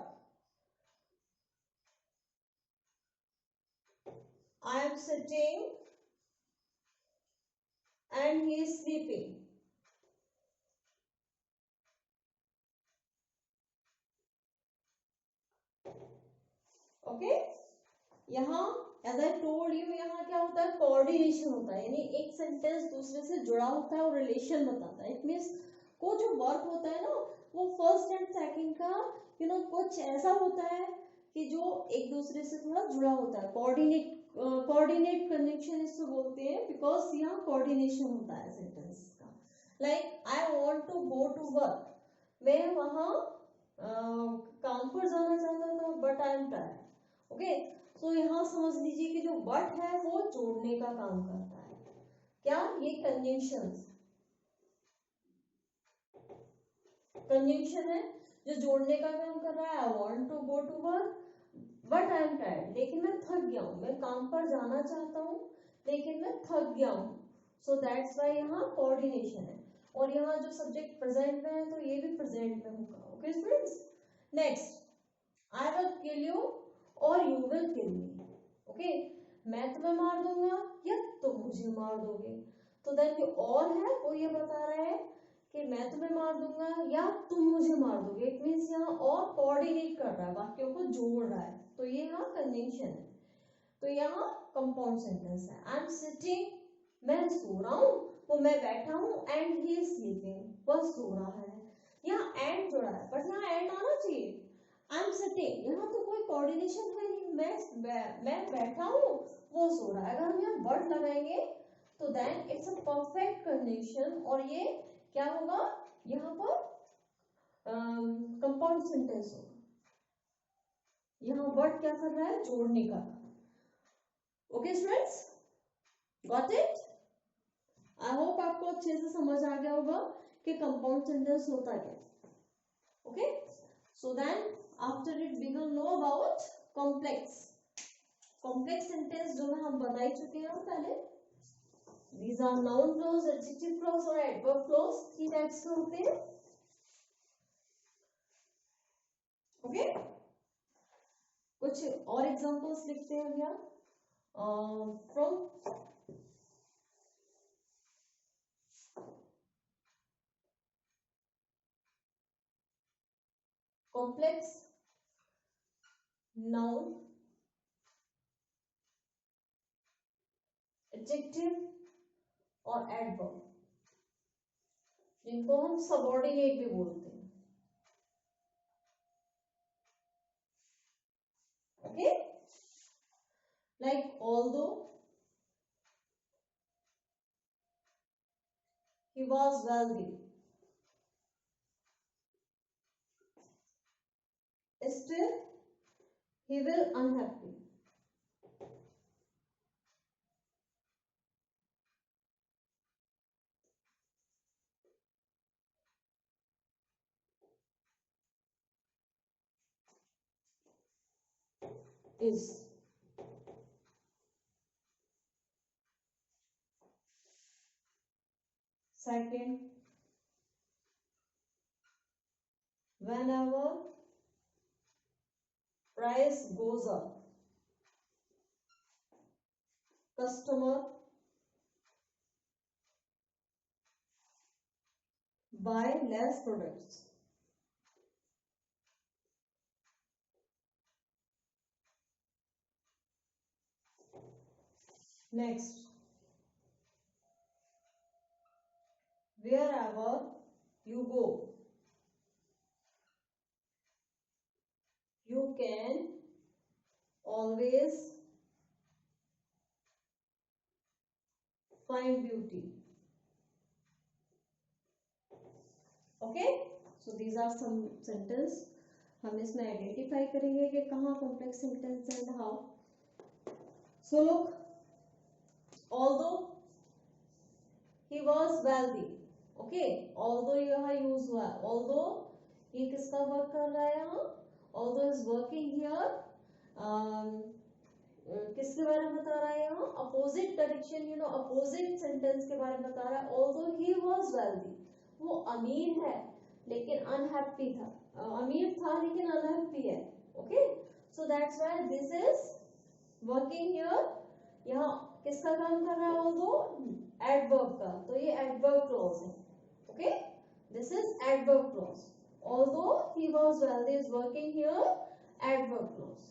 I am sitting and he is sleeping. Okay. यहाँ as I told you, यहाँ क्या होता है? Coordination होता है, यानी एक sentence दूसरे से जुड़ा होता है और रिलेशन बताता है. इट मीन्स को जो वर्क होता है ना, वो फर्स्ट एंड सेकंड का कुछ ऐसा होता है कि जो एक दूसरे से थोड़ा जुड़ा होता है. कोऑर्डिनेट कंजंक्शन इसको बोलते हैं, बिकॉज यहाँ कोऑर्डिनेशन होता है सेंटेंस का. Like I want to go to work, मैं वहां काम पर जाना चाहता था, but I am tired. Okay. So यहाँ समझ लीजिए कि जो बट है वो जोड़ने का काम करता है। क्या? ये कंजंक्शंस, कंजंक्शन है जो जोड़ने का काम कर रहा है। I want to go to work but I am tired, लेकिन मैं थक गया हूँ, मैं काम पर जाना चाहता हूँ लेकिन मैं थक गया हूँ। सो दैट्स वाई यहाँ कोऑर्डिनेशन है। और यहाँ जो सब्जेक्ट प्रेजेंट में है तो ये भी प्रेजेंट में होगा। Okay students, next, I will kill you और you will kill me. Okay, मैं तुम्हें मार दूंगा या तुम मुझे मार दोगे। तो देन जो और है वो ये बता रहा है कि मैं तुम्हें मार दूंगा या तुम मुझे मार दोगे। इट मींस यहाँ और कोऑर्डिनेट कर रहा है, वाक्यों को जोड़ रहा है। तो ये यहाँ कंजंक्शन है। तो यहाँ कंपाउंड सेंटेंस है। आई एम सिटिंग, मैं सो रहा हूँ, वो मैं बैठा हूँ, एंड ही इज स्लीपिंग, वह सो रहा है। यहाँ एंड जोड़ा है, बट यहाँ एंड आना चाहिए। आई एम सिटिंग, यहाँ तो कोई कोऑर्डिनेशन है नहीं, मैं बैठा हूँ, वो सो रहा है। अगर हम यहाँ बट लगाएंगे तो then it's a perfect condition, और ये क्या होगा, यहाँ पर कंपाउंड सेंटेंस होगा। यहाँ बट क्या कर रहा है, जोड़ने का। Okay students, got it? I hope आपको अच्छे से समझ आ गया होगा कि कंपाउंड सेंटेंस होता क्या। Okay, so then after it we will know about complex. Complex sentence जो है हम बता ही चुके हैं पहले। These are noun clause, adjective clause और adverb clause, 3 टाइप्स के होते हैं। ओके, कुछ और एग्जांपल्स लिखते हैं भैया। फ्रॉम कॉम्प्लेक्स नाउन, एडजेक्टिव और एडवर्ब, जिनको हम सबऑर्डिनेट भी बोलते हैं। Okay, like although he was wealthy, still he will unhappy. Is second, whenever price goes up, customer buy less products. Next, wherever you go, you can always find beauty. Okay, so these are some sentence. हम इसमें identify करेंगे कि कहाँ complex sentence है, how. So look, although he was wealthy, okay, although यहाँ use हुआ है, although ये किसका वर्क कर रहा है यहाँ, although is working here, किसके बारे में बता रहा है यहाँ, अपोजिट डायरेक्शन, अपोजिट सेंटेंस के बारे में बता रहा है। although he was wealthy, वो अमीर है लेकिन अनहैप्पी था, अमीर था लेकिन अनहैप्पी है। Okay, so that's why this is working here. यहाँ किसका काम कर रहा है, although एडवर्ब का, तो ये एडवर्ब क्लॉज है। Okay, this is adverb clause. although he was wealthy is working here, adverb clause.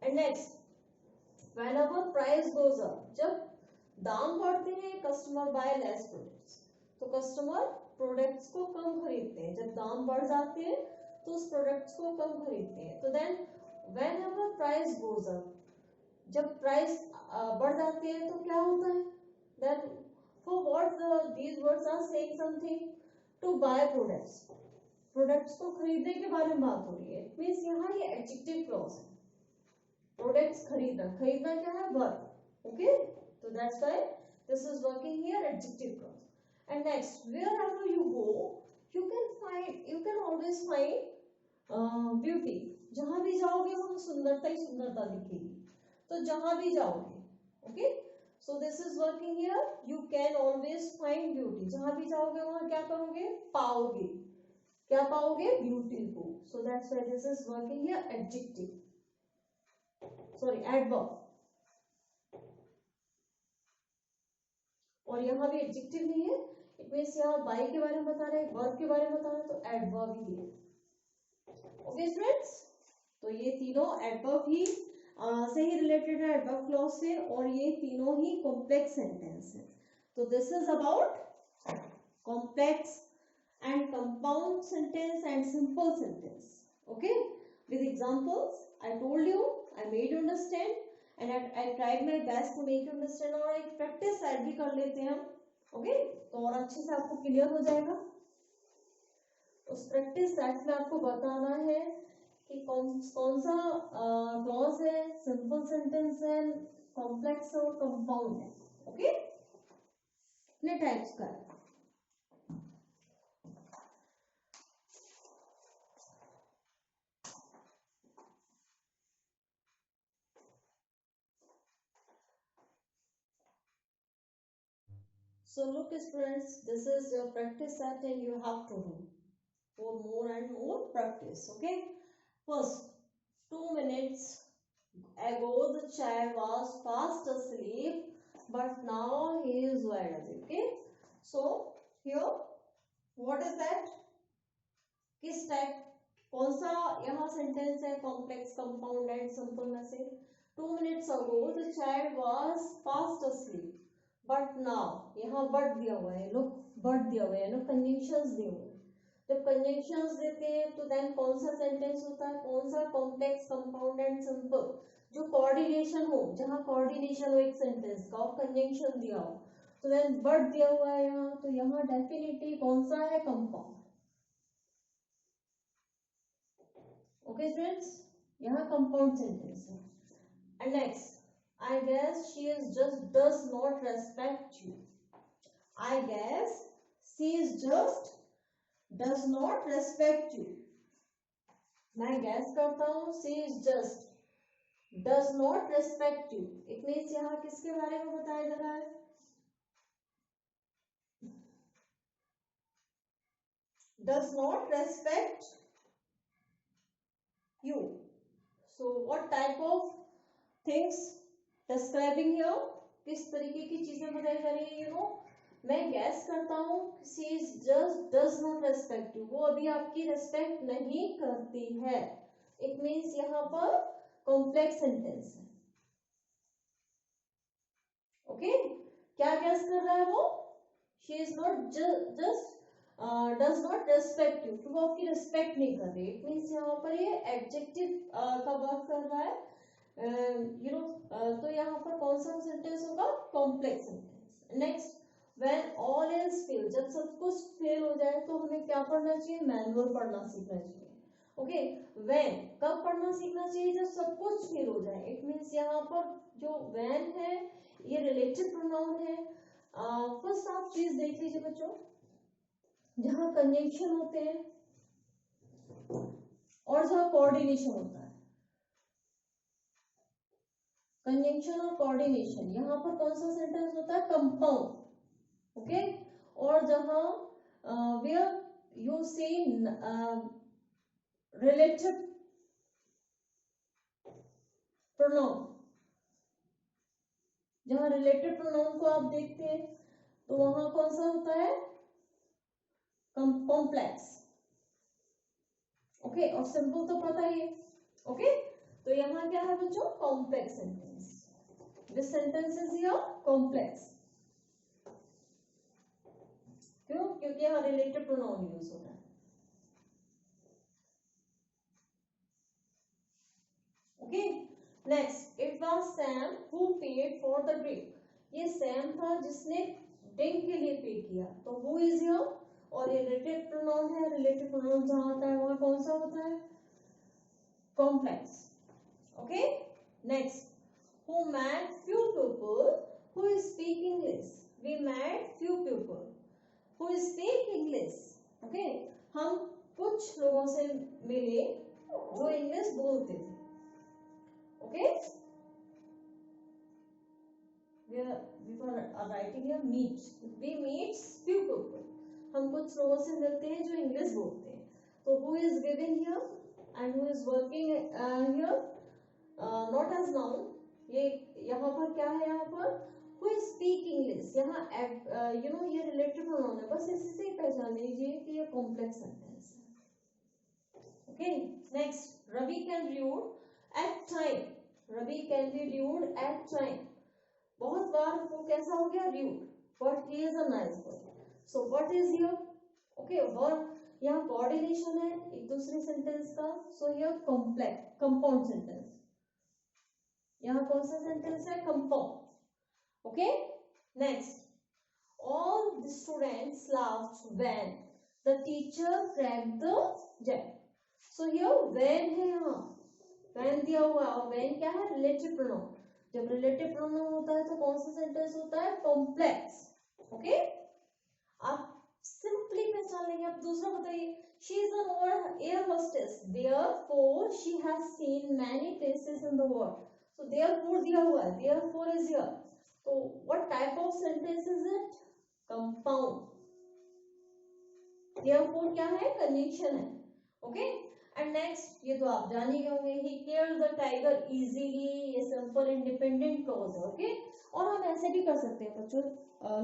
And next, whenever price goes up, जब दाम बढ़ते हैं, कस्टमर बाय लेस प्रोडक्ट्स, तो कस्टमर प्रोडक्ट्स को कम खरीदते हैं। जब दाम बढ़ जाते हैं तो उस प्रोडक्ट्स को कम खरीदते हैं। तो then whenever price goes up, जब प्राइस बढ़ जाते हैं तो क्या होता है, then for what these words are saying something, to buy products, products को खरीदने के बारे में बात हो रही है। मींस यहाँ ये एडजेक्टिव क्लॉज है। प्रोडक्ट्स खरीदना, खरीदना क्या है, वर्क, ओके, तो that's why this is working here adjective clause. And next, wherever you go you can always find beauty. जहां भी जाओगे वहां सुंदरता ही सुंदरता दिखेगी, तो जहां भी जाओगे, okay, so this is working here, you can always find beauty. जहां भी जाओगे वहां क्या करोगे, पाओगे, क्या पाओगे, ब्यूटी को. So that's why this is working here adjective, sorry adverb. और यहाँ भी एडजेक्टिव नहीं है, इट मींस यहाँ बाई के बारे में बता रहे हैं, वर्ब के बारे में बता रहे हैं, तो एडवर्ब ही है. ओके फ्रेंड्स, तो ये तीनों एडवर्ब ही से ही रिलेटेड है, एडवर्ब क्लॉज से, और ये तीनों ही कॉम्प्लेक्स सेंटेंस है. तो this is about complex and compound sentence and simple sentence. Okay, with examples I told you, I made you understand and I tried my best to make you understand. और एक practice set भी कर लेते हैं हम, okay, तो और अच्छे से आपको क्लियर हो जाएगा. उस प्रैक्टिस सेट में आपको बताना है कि कौन सा क्लॉज है, सिंपल सेंटेंस है, कॉम्प्लेक्स और कंपाउंड है. ओके, कितने टाइप्स का है. So look students, this is your practice set and you have to do for more and more practice. Okay, first 2 minutes ago the child was fast asleep but now he is wide asleep. Okay, so here what is that, किस type, कौन सा यहाँ sentence है complex compound and simple में से. 2 minutes ago the child was fast asleep but now, यहाँ but दिया हुआ है, लोग बट दिया हुआ है ना, कंजंक्शंस दिए हुए हैं. जब कंजंक्शंस देते हैं तो देन कौन सा सेंटेंस होता है, कौन सा, कॉम्प्लेक्स कंपाउंड एंड सिंपल. जो कोऑर्डिनेशन हो, जहाँ कोऑर्डिनेशन हो एक सेंटेंस का और कंजंक्शन दिया हो, तो देन बट दिया हुआ है यहाँ, तो यहाँ डेफिनेटली कौन सा है, कंपाउंड. ओके फ्रेंड्स, यहाँ कंपाउंड सेंटेंस है. And next, I guess she is just does not respect you. I guess she is just does not respect you. मैं guess करता हूँ, she is just does not respect you. It means यहाँ किसके बारे में बताया जा रहा है, does not respect you. So what type of things describing here, किस तरीके की चीजें बताई जा रही है, मैं गैस करता हूँ she just does not respect you, वो अभी आपकी रेस्पेक्ट नहीं करती है. इट मीन्स यहाँ पर कॉम्प्लेक्स सेंटेंस है. ओके, क्या गैस कर रहा है वो, she is not just does not respect you, तो वो आपकी रेस्पेक्ट नहीं कर रही. इट मीन्स यहाँ पर ये एडजेक्टिव का वर्क कर रहा है. तो यहाँ पर कौन सा सेंटेंस होगा, complex sentence. Next, when all is fail, जब सब कुछ फेल हो जाए तो हमें क्या पढ़ना चाहिए, मैनुअल पढ़ना सीखना चाहिए. ओके, व्हेन कब पढ़ना सीखना चाहिए, जब सब कुछ फेल हो जाए. इट मींस यहाँ पर जो व्हेन है ये रिलेटिव प्रोनाउन है. फर्स्ट आप चीज देख लीजिए बच्चों, जहाँ कंजंक्शन होते हैं और जहाँ कोऑर्डिनेशन होता है, कंजंक्शन और कोऑर्डिनेशन, यहाँ पर कौन सा सेंटेंस होता है, कंपाउंड. ओके, और जहां where you see relative pronoun, जहां रिलेटिव प्रोनाउन को आप देखते हैं तो वहां कौन सा होता है, कॉम्प्लेक्स. ओके, और सिंपल तो पता ही है. ओके, तो यहाँ क्या है बच्चों, complex sentence. This sentence is here complex. क्यों, क्योंकि यहाँ रिलेटिव प्रोनाउन यूज हो रहा है. Okay, next, it was Sam who paid for the drink. ये सैम था जिसने ड्रिंक के लिए पे किया. तो हु इज हियर, और ये रिलेटिव प्रोनाउन है. रिलेटिव प्रोनाउन जहां आता है वहां कौन सा होता है, complex. Okay, Next, who met few people who speak English. We met few people who speak English. Okay, हम कुछ लोगों से मिले जो इंग्लिश बोलते थे. Okay, we were writing here meet. We meet few people. हम कुछ लोगों से मिलते हैं जो इंग्लिश बोलते हैं. तो who is given here and who is working here, not as noun. ये यहाँ पर क्या है, यहाँ पर who speak English, यहाँ ये relative pronoun है, बस इसी से पहचान लीजिए कि ये complex sentence है. Okay, next, Ravi can read at time. Ravi can be rude at time. बहुत बार वो कैसा हो गया, rude, but he is a nice boy. So what is here? Okay, verb यहाँ कोऑर्डिनेशन है एक दूसरे सेंटेंस का. So here complex compound sentence. यहाँ कौन सा सेंटेंस है, compound. Okay, next, all the students laughed when the teacher cracked the jack. So here when है, यहाँ व्हेन दिया हुआ और व्हेन क्या है, रिलेटिव प्रोनाउन. जब रिलेटिव प्रोनाउन होता है तो कौन सा सेंटेंस होता है, कॉम्प्लेक्स. ओके, आप सिंपली पहचान लेंगे. आप दूसरा बताइए, she is an air hostess, therefore she has seen many places in the world. So therefore दिया हुआ है, therefore is here. So what type of sentence is it? Compound. Therefore क्या है, conjunction है. Okay, and next, ये तो आप जान ही गए होंगे, he killed the tiger easily. ये simple independent clause है. Okay, और हम ऐसे भी कर सकते हैं बच्चों,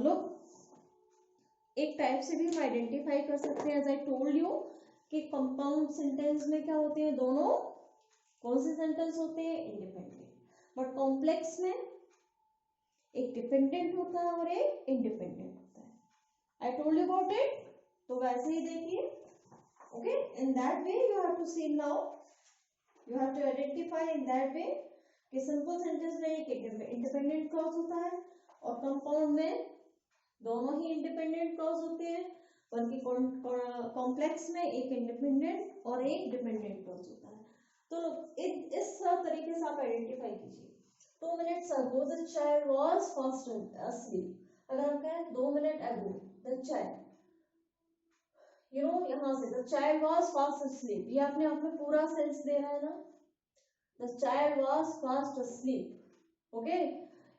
लोग एक टाइप से भी हम आइडेंटिफाई कर सकते हैं. एज आई टोल्ड यू कि कंपाउंड सेंटेंस में क्या होते हैं, दोनों कौन से सेंटेंस होते हैं, इंडिपेंडेंट. बट कॉम्प्लेक्स में एक डिपेंडेंट होता है और एक इंडिपेंडेंट होता है. I told you about it. तो वैसे ही देखिए. Okay, in that way you have to see now, you have to identify in that way कि सिंपल सेंटेंस में एक इंडिपेंडेंट क्लॉज होता है और कंपाउंड में दोनों ही इंडिपेंडेंट क्लॉज होते हैं. बल्कि कॉम्प्लेक्स में एक इंडिपेंडेंट और एक डिपेंडेंट क्लॉज होता है. तो इस तरीके से आप आइडेंटिफाई कीजिए. 2 minutes ago the child was fast asleep. अगर हम कहें 2 minutes ago the child, यहाँ से the child was fast asleep, ये अपने आप में पूरा सेंस दे रहा है ना. the child was fast asleep. okay,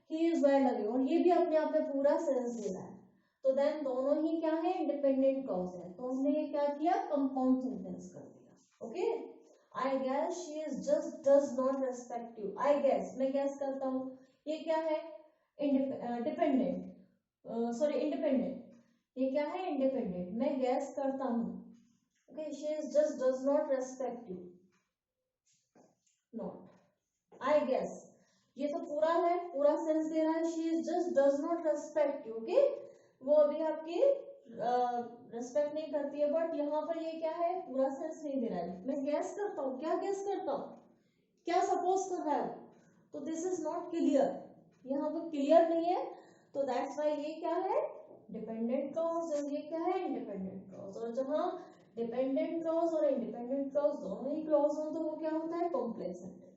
he is wide awake, और ये भी अपने आप में पूरा सेंस दे रहा है. तो देन दोनों ही क्या है, इंडिपेंडेंट क्लॉज है. तो हमने ये क्या किया, कंपाउंड सेंटेंस कर दिया. Okay, I guess she is just does not respect you. I guess, मैं guess करता हूँ. ये क्या है, डिपेंडेंट, सॉरी इंडिपेंडेंट. ये क्या है, इंडिपेंडेंट. मैं guess करता हूँ. Okay, she is just does not respect you. Not. I guess. ये तो पूरा है, पूरा सेंस दे रहा है. She is just does not respect you. Okay, वो अभी आपकी रेस्पेक्ट नहीं करती है. बट यहाँ पर ये क्या है, पूरा सेंस नहीं दे रहा है. मैं गैस करता हूँ, क्या गैस करता हूँ, क्या सपोज कर रहा है. तो दिस इज नॉट क्लियर, यहाँ पर क्लियर नहीं है. तो दैट्स व्हाई ये क्या है, डिपेंडेंट क्लॉज, और ये क्या है, इंडिपेंडेंट क्लॉज. और जहाँ डिपेंडेंट क्लॉज और इंडिपेंडेंट क्लॉज दोनों ही क्लॉज हो तो वो क्या होता है, complex sentence.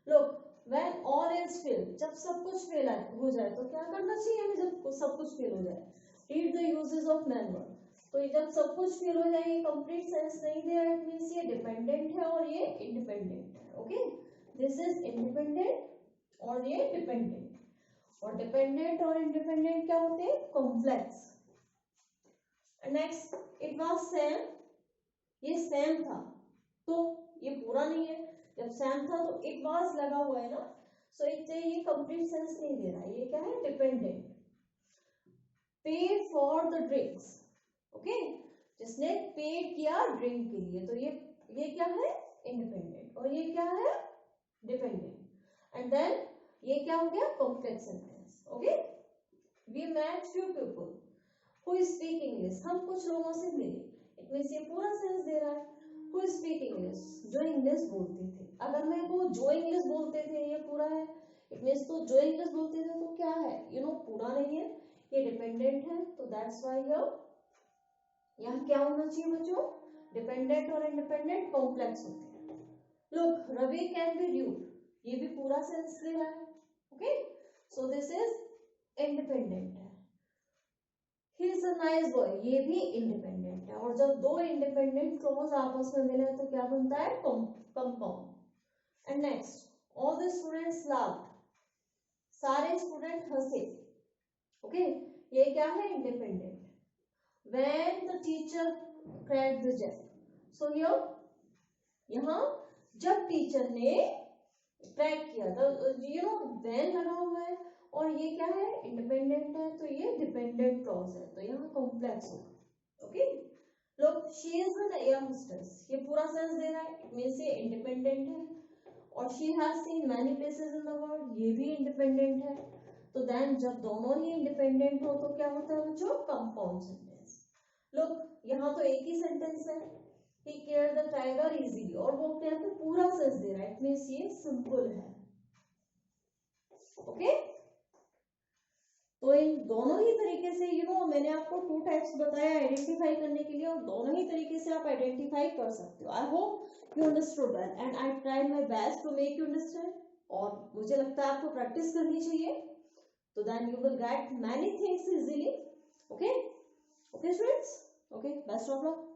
Look, when all is fill, जब सब कुछ फेल हो जाए तो क्या करना चाहिए हमें, जब सब कुछ फेल हो जाए. Read the uses of man word. तो जब सब कुछ फेल हो जाए, ये कंप्लीट सेंस नहीं दे रहा है. इट मींस ये डिपेंडेंट है और ये इंडिपेंडेंट है. ओके, दिस इज इंडिपेंडेंट और ये डिपेंडेंट. और डिपेंडेंट और इंडिपेंडेंट क्या होते हैं, complex. Next, it was same, ये सेम था. तो ये पूरा नहीं है. जब सेम था तो इट वाज लगा हुआ है ना. सो ये कंप्लीट सेंस नहीं दे रहा है. ये क्या है, dependent. Paid for the drinks. Okay, जिसने पेड किया ड्रिंक के लिए, तो ये क्या है, इंडिपेंडेंट. और ये क्या है, डिपेंडेंट. एंड देन ये क्या हो गया, complex sentence. Okay, we met few people who speak English. हम कुछ लोगों से मिले. इट मींस ये पूरा सेंस दे रहा है. हु स्पीक इंग्लिश, जो इंग्लिश बोलते थे. अगर मैं को जो इंग्लिश बोलते थे, ये पूरा है. इट मींस तो जो इंग्लिश बोलते थे तो क्या है, पूरा नहीं है, ये डिपेंडेंट है. तो दैट्स व्हाई यहाँ क्या होना चाहिए बच्चों, डिपेंडेंट और इंडिपेंडेंट कॉम्प्लेक्स होते हैं. Look, Ravi can be dude. ये भी पूरा सेंस दे रहा है. Okay, so this is independent है. He is a nice boy, ये भी इंडिपेंडेंट है. और जब दो इंडिपेंडेंट क्लॉज आपस में मिले तो क्या बनता है? Compound. And next, all the students laughed, सारे स्टूडेंट हंसे. ओके, ये क्या है? Independent. When the teacher cracked the Jake, so here, यहाँ जब टीचर ने क्रैक किया, यू नो व्हेन लगा हुआ है और ये क्या है? इंडिपेंडेंट है, तो ये डिपेंडेंट क्लॉज है, तो यहाँ कॉम्प्लेक्स होगा. ओके, लोग, she is an air hostess, ये पूरा सेंस दे रहा है, इट मींस ये इंडिपेंडेंट है. और she has seen many places in the world, ये भी इंडिपेंडेंट है. तो देन जब दोनों ही इंडिपेंडेंट हो तो क्या होता है बच्चों? Compound sentence. लोग, यहाँ तो एक ही सेंटेंस है, he cared the tiger easily, और वो क्या है? पूरा सेंस दे रहा है, इट मींस ये सिंपल है. ओके, तो इन दोनों ही तरीके से मैंने आपको 2 टाइप्स बताया आइडेंटिफाई करने के लिए, और दोनों ही तरीके से आप आइडेंटिफाई कर सकते हो. I hope you understood well and I tried my best to make you understand. और मुझे लगता है आपको प्रैक्टिस करनी चाहिए, तो then you will get many things easily. Okay, okay students, okay, best of luck.